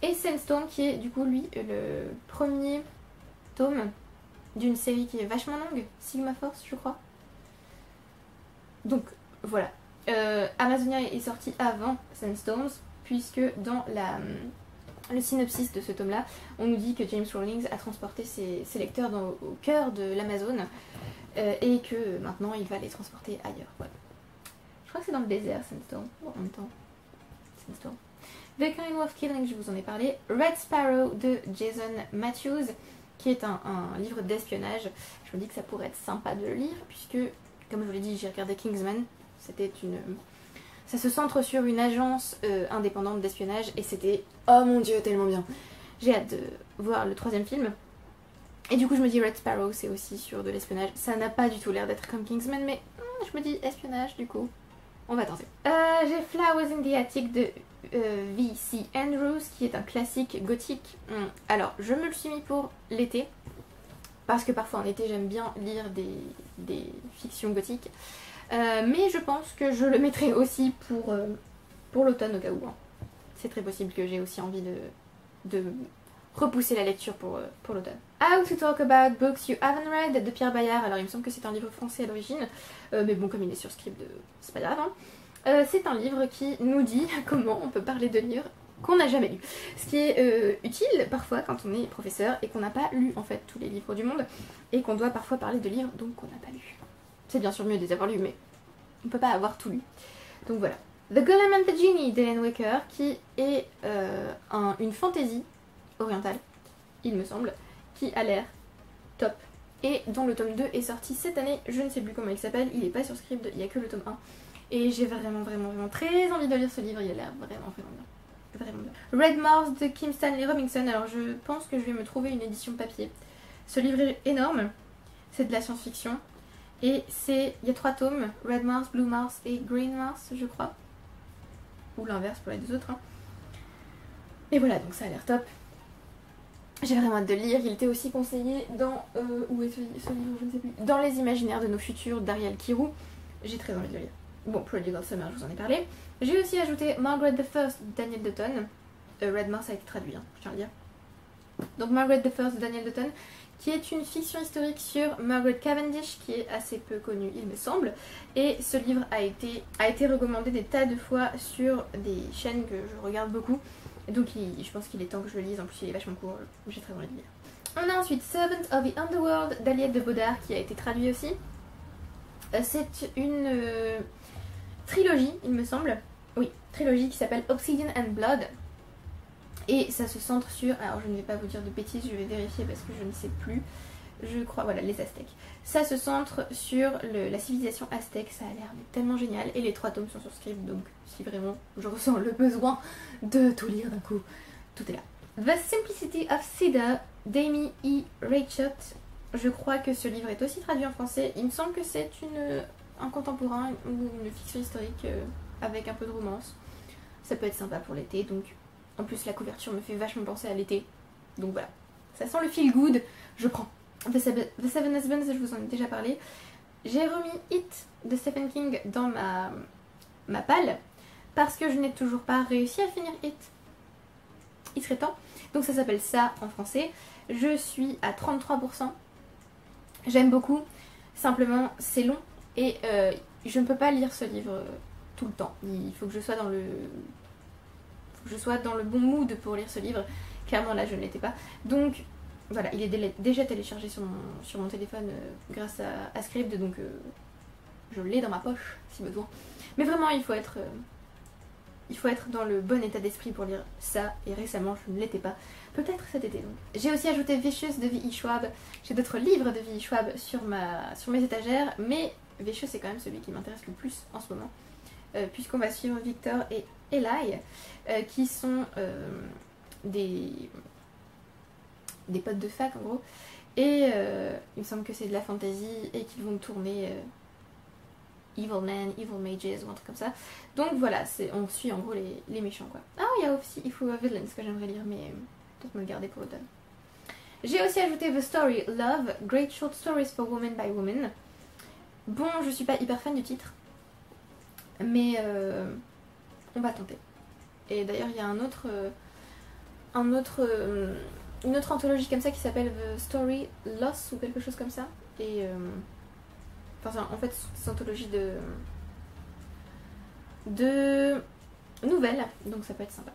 et Sandstorm qui est du coup lui le premier tome d'une série qui est vachement longue, Sigma Force je crois. Donc voilà. Amazonia est sorti avant Sandstorms, puisque dans le synopsis de ce tome-là, on nous dit que James Rowling a transporté ses lecteurs au cœur de l'Amazone et que maintenant il va les transporter ailleurs. Voilà. Je crois que c'est dans le désert, Sandstorm. Bon, en même temps, Sandstorm. The Kind of Killing, je vous en ai parlé. Red Sparrow de Jason Matthews, qui est un livre d'espionnage. Je me dis que ça pourrait être sympa de le lire, puisque, comme je vous l'ai dit, j'ai regardé Kingsman. Ça se centre sur une agence indépendante d'espionnage et c'était, oh mon dieu, tellement bien. J'ai hâte de voir le 3e film. Et du coup je me dis Red Sparrow c'est aussi sur de l'espionnage. Ça n'a pas du tout l'air d'être comme Kingsman mais je me dis espionnage du coup. On va tenter. J'ai Flowers in the Attic de V.C. Andrews qui est un classique gothique. Alors je me le suis mis pour l'été. Parce que parfois en été j'aime bien lire des fictions gothiques. Mais je pense que je le mettrai aussi pour l'automne au cas où. Hein. C'est très possible que j'ai aussi envie de repousser la lecture pour l'automne. How to Talk About Books You Haven't Read de Pierre Bayard. Alors il me semble que c'est un livre français à l'origine, mais bon comme il est sur Scribd, c'est pas grave. Hein. C'est un livre qui nous dit comment on peut parler de livres qu'on n'a jamais lus. Ce qui est utile parfois quand on est professeur et qu'on n'a pas lu en fait tous les livres du monde et qu'on doit parfois parler de livres donc qu'on n'a pas lus. C'est bien sûr mieux de les avoir lus, mais on peut pas avoir tout lu. Donc voilà. The Golem and the Genie d'Helen Waker, qui est une fantaisie orientale, il me semble, qui a l'air top. Et dont le tome 2 est sorti cette année, je ne sais plus comment il s'appelle, il est pas sur Scribd, il n'y a que le tome 1. Et j'ai vraiment très envie de lire ce livre, il a l'air vraiment bien. Vraiment bien. Red Mars de Kim Stanley Robinson, alors je pense que je vais me trouver une édition papier. Ce livre est énorme, c'est de la science-fiction. Et il y a 3 tomes, Red Mars, Blue Mars et Green Mars, je crois. Ou l'inverse pour les 2 autres. Hein. Et voilà, donc ça a l'air top. J'ai vraiment hâte de le lire. Il était aussi conseillé dans... où est ce livre? Je ne sais plus. Dans Les Imaginaires de nos futurs d'Ariel Kirou. J'ai très envie de le lire. Bon, Prodigal Summer, je vous en ai parlé. J'ai aussi ajouté Margaret the First de Daniel Deaton. Red Mars a été traduit, hein, je tiens à le dire. Donc Margaret the First de Daniel Deaton, qui est une fiction historique sur Margaret Cavendish, qui est assez peu connue, il me semble. Et ce livre a été recommandé des tas de fois sur des chaînes que je regarde beaucoup. Donc je pense qu'il est temps que je le lise, en plus il est vachement court, j'ai très envie de lire. On a ensuite Servant of the Underworld d'Aliette de Bodard, qui a été traduit aussi. C'est une trilogie, il me semble. Oui, trilogie qui s'appelle Obsidian and Blood. Et ça se centre sur... Alors je ne vais pas vous dire de bêtises, je vais vérifier parce que je ne sais plus. Je crois, voilà, les Aztèques. Ça se centre sur la civilisation aztèque, ça a l'air tellement génial. Et les 3 tomes sont sur Scribd, donc si vraiment je ressens le besoin de tout lire d'un coup, tout est là. The Simplicity of Cedar d'Amy E. Reichert. Je crois que ce livre est aussi traduit en français. Il me semble que c'est un contemporain ou une fiction historique avec un peu de romance. Ça peut être sympa pour l'été, donc... En plus la couverture me fait vachement penser à l'été. Donc voilà. Ça sent le feel good, je prends. The Seven Husbands, je vous en ai déjà parlé. J'ai remis It de Stephen King dans ma palle. Parce que je n'ai toujours pas réussi à finir It. Il serait temps. Donc ça s'appelle ça en français. Je suis à 33%. J'aime beaucoup. Simplement c'est long. Et je ne peux pas lire ce livre tout le temps. Il faut que je sois dans le bon mood pour lire ce livre. Clairement là je ne l'étais pas. Donc voilà, il est déjà téléchargé sur mon téléphone grâce à Scribd, donc je l'ai dans ma poche si besoin. Mais vraiment il faut être dans le bon état d'esprit pour lire ça, et récemment je ne l'étais pas. Peut-être cet été donc. J'ai aussi ajouté Vicious de V.E. Schwab. J'ai d'autres livres de V.E. Schwab sur mes étagères, mais Vicious c'est quand même celui qui m'intéresse le plus en ce moment. Puisqu'on va suivre Victor et Eli, qui sont des potes de fac en gros, et il me semble que c'est de la fantasy et qu'ils vont tourner Evil Men, Evil Mages ou un truc comme ça. Donc voilà, on suit en gros les méchants quoi. Ah, il y a aussi If We Were Villains que j'aimerais lire, mais peut-être me le garder pour l'automne. J'ai aussi ajouté The Story Love, Great Short Stories for Women by Women. Bon, je suis pas hyper fan du titre, mais on va tenter. Et d'ailleurs il y a un autre une autre anthologie comme ça qui s'appelle The Story Loss ou quelque chose comme ça. Et enfin en fait c'est une anthologie de nouvelles, donc ça peut être sympa.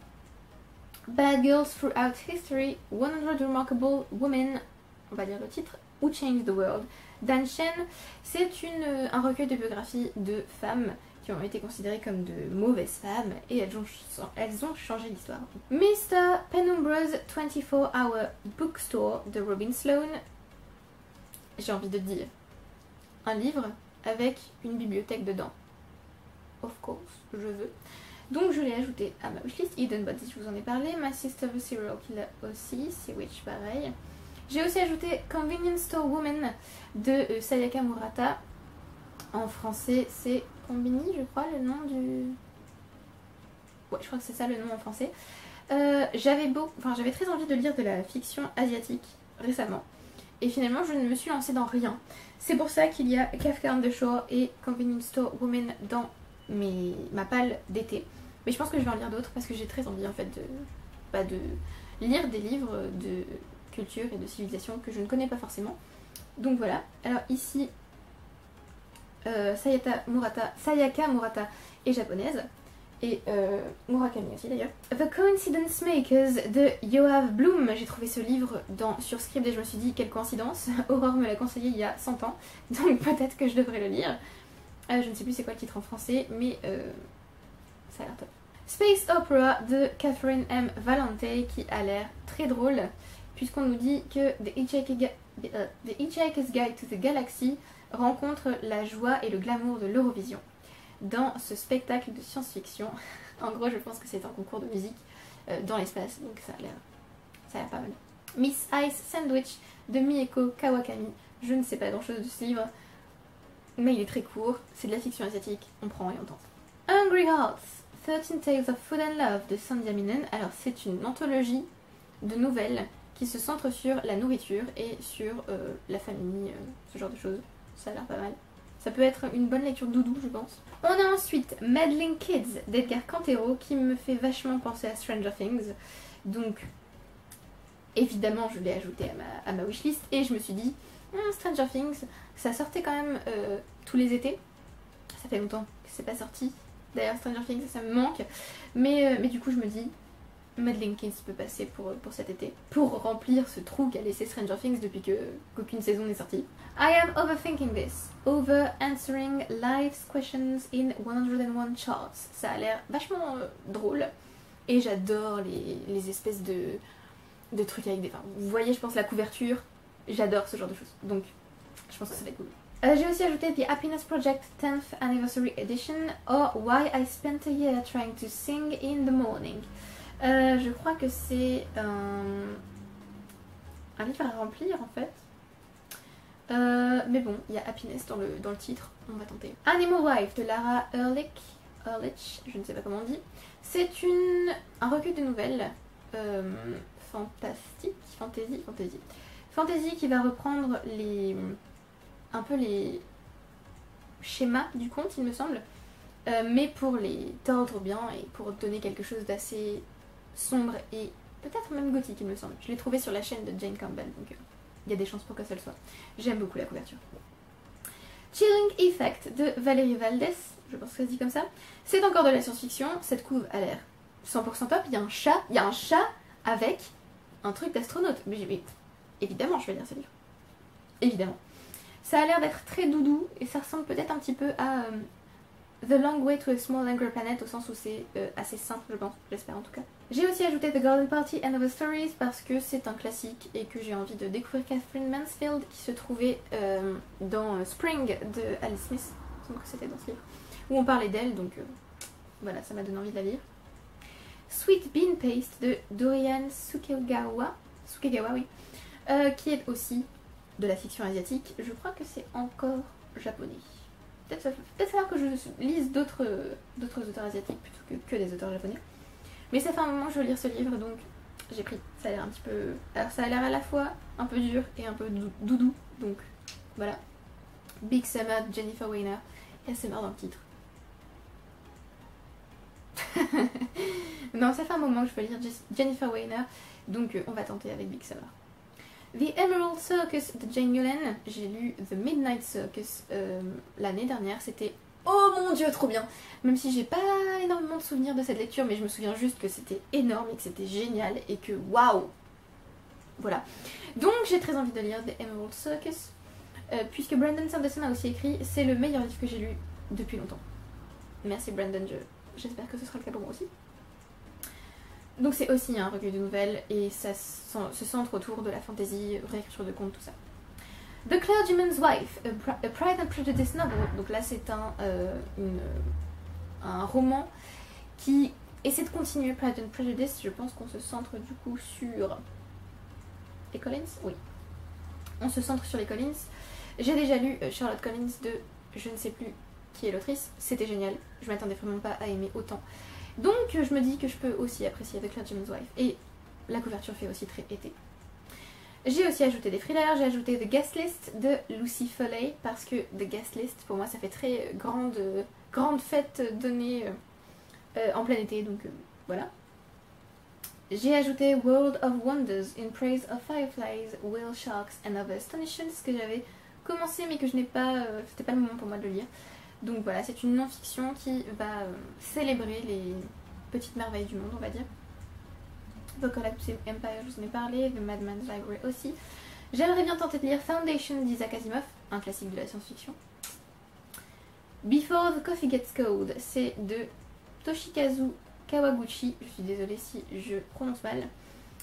Bad Girls Throughout History, 100 Remarkable Women, on va lire le titre, Who Changed the World, d'Anne Shen. C'est un recueil de biographies de femmes qui ont été considérées comme de mauvaises femmes et elles ont changé l'histoire. Mr. Penumbra's 24-Hour Bookstore de Robin Sloan. J'ai envie de dire un livre avec une bibliothèque dedans. Of course, je veux. Donc je l'ai ajouté à ma wishlist. Hidden Bodies, je vous en ai parlé. My Sister the Serial Killer aussi. Sea Witch, pareil. J'ai aussi ajouté Convenience Store Woman de Sayaka Murata. En français, c'est Combini, je crois, le nom du... Ouais, je crois que c'est ça le nom en français. J'avais très envie de lire de la fiction asiatique récemment. Et finalement, je ne me suis lancée dans rien. C'est pour ça qu'il y a Kafka on the Shore et Convenience Store Woman dans ma palle d'été. Mais je pense que je vais en lire d'autres parce que j'ai très envie en fait de lire des livres de culture et de civilisation que je ne connais pas forcément. Donc voilà. Alors ici, Sayaka Murata est japonaise. Et Murakami aussi d'ailleurs. The Coincidence Makers de Yoav Bloom. J'ai trouvé ce livre sur Scribd et je me suis dit quelle coïncidence. Aurore me l'a conseillé il y a 100 ans. Donc peut-être que je devrais le lire. Je ne sais plus c'est quoi le titre en français, mais ça a l'air top. Space Opera de Catherine M. Valente qui a l'air très drôle, puisqu'on nous dit que The Hitchhiker's Guide to the Galaxy rencontre la joie et le glamour de l'Eurovision. Dans ce spectacle de science-fiction, en gros je pense que c'est un concours de musique dans l'espace, donc ça a l'air pas mal. Miss Ice Sandwich de Mieko Kawakami. Je ne sais pas grand chose de ce livre, mais il est très court, c'est de la fiction asiatique, on prend et on tente. Hungry Hearts, 13 Tales of Food and Love de Sandhya Minen. Alors c'est une anthologie de nouvelles qui se centre sur la nourriture et sur la famille, ce genre de choses. Ça a l'air pas mal. Ça peut être une bonne lecture doudou, je pense. On a ensuite Meddling Kids d'Edgar Cantero qui me fait vachement penser à Stranger Things. Donc évidemment je l'ai ajouté à ma wishlist et je me suis dit Stranger Things, ça sortait quand même tous les étés. Ça fait longtemps que c'est pas sorti. D'ailleurs Stranger Things ça me manque. Mais du coup je me dis Meddling Kids peut passer pour cet été. Pour remplir ce trou qu'a laissé Stranger Things depuis qu'aucune saison n'est sortie. I am overthinking this. Over answering life's questions in 101 charts. Ça a l'air vachement drôle. Et j'adore les espèces de trucs avec des... Enfin, vous voyez je pense la couverture. J'adore ce genre de choses. Donc je pense que ça va être cool. J'ai aussi ajouté The Happiness Project 10th Anniversary Edition or Why I Spent a Year Trying to Sing in the Morning. Je crois que c'est un livre à remplir en fait. Mais bon, il y a Happiness dans le titre, on va tenter. Animal Wife de Lara Ehrlich, je ne sais pas comment on dit. C'est un recueil de nouvelles fantasy qui va reprendre un peu les schémas du conte il me semble. Mais pour les tordre bien et pour donner quelque chose d'assez sombre et peut-être même gothique il me semble. Je l'ai trouvé sur la chaîne de Jane Campbell, donc il y a des chances pour que ça le soit. J'aime beaucoup la couverture. Chilling Effect de Valérie Valdés, je pense que ça se dit comme ça. C'est encore de la science-fiction, cette couve a l'air 100% top. Il y a un chat avec un truc d'astronaute. Mais évidemment je vais lire ce livre. Évidemment. Ça a l'air d'être très doudou et ça ressemble peut-être un petit peu à The Long Way to a Small Angry Planet au sens où c'est assez simple je pense, j'espère en tout cas. J'ai aussi ajouté The Garden Party and Other Stories parce que c'est un classique et que j'ai envie de découvrir Catherine Mansfield qui se trouvait dans Spring de Alice Smith, il me semble que c'était dans ce livre, où on parlait d'elle donc voilà ça m'a donné envie de la lire. Sweet Bean Paste de Dorian Sukegawa oui, qui est aussi de la fiction asiatique, je crois que c'est encore japonais. Peut-être falloir que je lise d'autres auteurs asiatiques plutôt que des auteurs japonais. Mais ça fait un moment que je veux lire ce livre donc j'ai pris. Ça a l'air un petit peu... Alors ça a l'air à la fois un peu dur et un peu doudou. Donc voilà. Big Summer de Jennifer Weiner. Et elle se marre dans le titre. Non, ça fait un moment que je veux lire Jennifer Weiner, donc on va tenter avec Big Summer. The Emerald Circus de Jane Yolen, j'ai lu The Midnight Circus l'année dernière, c'était oh mon dieu trop bien. Même si j'ai pas énormément de souvenirs de cette lecture, mais je me souviens juste que c'était énorme et que c'était génial et que waouh. Voilà, donc j'ai très envie de lire The Emerald Circus, puisque Brandon Sanderson a aussi écrit, c'est le meilleur livre que j'ai lu depuis longtemps. Merci Brandon, j'espère que ce sera le cas pour moi aussi. Donc c'est aussi un recueil de nouvelles et ça se centre autour de la fantasy, réécriture de contes, tout ça. The Clergyman's Wife, a Pride and Prejudice novel. Donc là c'est un roman qui essaie de continuer Pride and Prejudice. Je pense qu'on se centre du coup sur les Collins. Oui, on se centre sur les Collins. J'ai déjà lu Charlotte Collins de je ne sais plus qui est l'autrice. C'était génial, je m'attendais vraiment pas à aimer autant. Donc je me dis que je peux aussi apprécier The Clergyman's Wife. Et la couverture fait aussi très été. J'ai aussi ajouté des thrillers, j'ai ajouté The Guest List de Lucy Foley, parce que The Guest List pour moi ça fait très grande fête donnée en plein été, donc voilà. J'ai ajouté World of Wonders in Praise of Fireflies, Whale Sharks and Other Astonishments, que j'avais commencé mais que je n'ai pas, c'était pas le moment pour moi de le lire. Donc voilà, c'est une non-fiction qui va célébrer les petites merveilles du monde, on va dire. The Collapsive Empire, je vous en ai parlé, The Madman's Library aussi. J'aimerais bien tenter de lire Foundation d'Isaac Asimov, un classique de la science-fiction. Before the Coffee Gets Cold, c'est de Toshikazu Kawaguchi, je suis désolée si je prononce mal.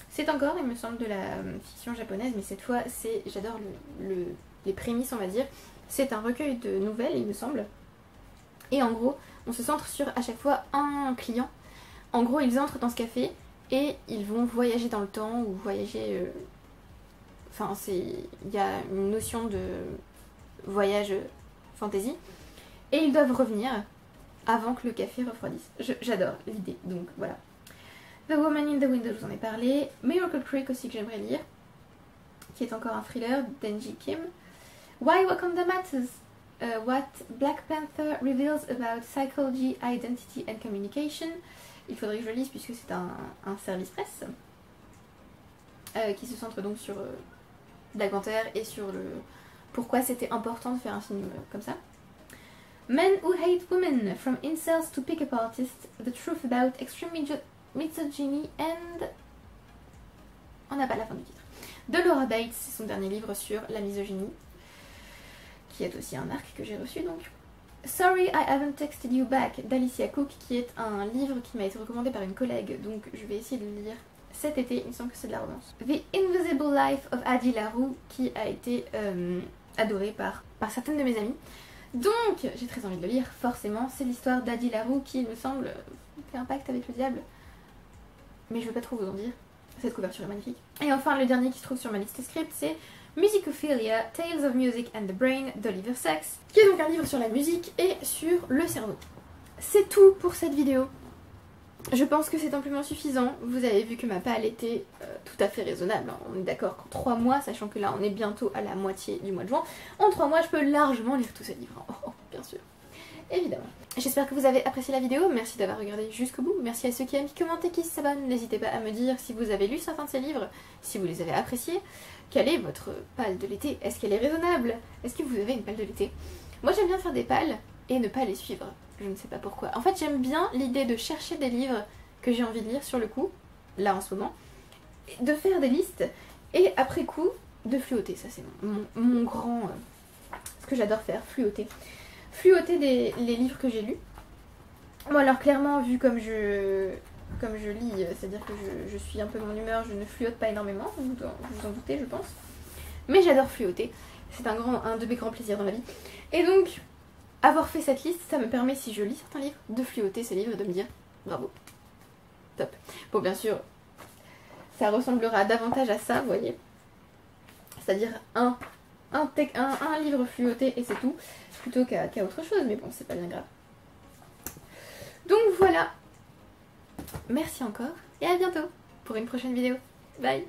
C'est encore, il me semble, de la fiction japonaise, mais cette fois, j'adore les prémices, on va dire. C'est un recueil de nouvelles, il me semble. Et en gros, on se centre sur à chaque fois un client. En gros, ils entrent dans ce café et ils vont voyager dans le temps ou voyager... Enfin, il y a une notion de voyage fantasy. Et ils doivent revenir avant que le café refroidisse. J'adore l'idée, donc voilà. The Woman in the Window, je vous en ai parlé. Miracle Creek aussi que j'aimerais lire, qui est encore un thriller d'Enji Kim. Why Wakanda Matters, What Black Panther Reveals About Psychology, Identity and Communication. Il faudrait que je le lise puisque c'est un service presse qui se centre donc sur Black Panther et sur pourquoi c'était important de faire un film comme ça. Men Who Hate Women, From Incels to Pick-up Artists, The Truth About Extreme Misogyny and... On n'a pas la fin du titre. De Laura Bates, c'est son dernier livre sur la misogynie, qui est aussi un arc que j'ai reçu donc. Sorry I Haven't Texted You Back d'Alicia Cook, qui est un livre qui m'a été recommandé par une collègue, donc je vais essayer de le lire cet été, il me semble que c'est de la romance. The Invisible Life of Addie LaRue, qui a été adoré par certaines de mes amies. Donc, j'ai très envie de le lire, forcément. C'est l'histoire d'Addie LaRue qui, il me semble, fait un pacte avec le diable. Mais je ne veux pas trop vous en dire. Cette couverture est magnifique. Et enfin, le dernier qui se trouve sur ma liste script, c'est Musicophilia, Tales of Music and the Brain d'Oliver Sacks, qui est donc un livre sur la musique et sur le cerveau. C'est tout pour cette vidéo. Je pense que c'est amplement suffisant. Vous avez vu que ma palle était tout à fait raisonnable. On est d'accord qu'en 3 mois, sachant que là on est bientôt à la moitié du mois de juin, en 3 mois je peux largement lire tous ces livres. Oh, bien sûr. Évidemment. J'espère que vous avez apprécié la vidéo. Merci d'avoir regardé jusqu'au bout. Merci à ceux qui aiment, qui commentent et qui s'abonnent. N'hésitez pas à me dire si vous avez lu certains de ces livres, si vous les avez appréciés. Quelle est votre palle de l'été? Est-ce qu'elle est raisonnable? Est-ce que vous avez une palle de l'été? Moi j'aime bien faire des palles et ne pas les suivre. Je ne sais pas pourquoi. En fait, j'aime bien l'idée de chercher des livres que j'ai envie de lire sur le coup, là en ce moment, de faire des listes et après coup, de fluoter. Ça, c'est mon grand... ce que j'adore faire, fluoter. Fluoter les livres que j'ai lus. Bon, alors clairement, vu comme je lis, c'est-à-dire que je suis un peu de mon humeur, je ne fluote pas énormément, vous vous en doutez, je pense. Mais j'adore fluoter. C'est un de mes grands plaisirs dans la vie. Et donc... avoir fait cette liste, ça me permet, si je lis certains livres, de fluoter ces livres et de me dire bravo. Top. Bon, bien sûr, ça ressemblera davantage à ça, vous voyez. C'est-à-dire un livre fluoté et c'est tout, plutôt qu'à autre chose, mais bon, c'est pas bien grave. Donc voilà. Merci encore et à bientôt pour une prochaine vidéo. Bye.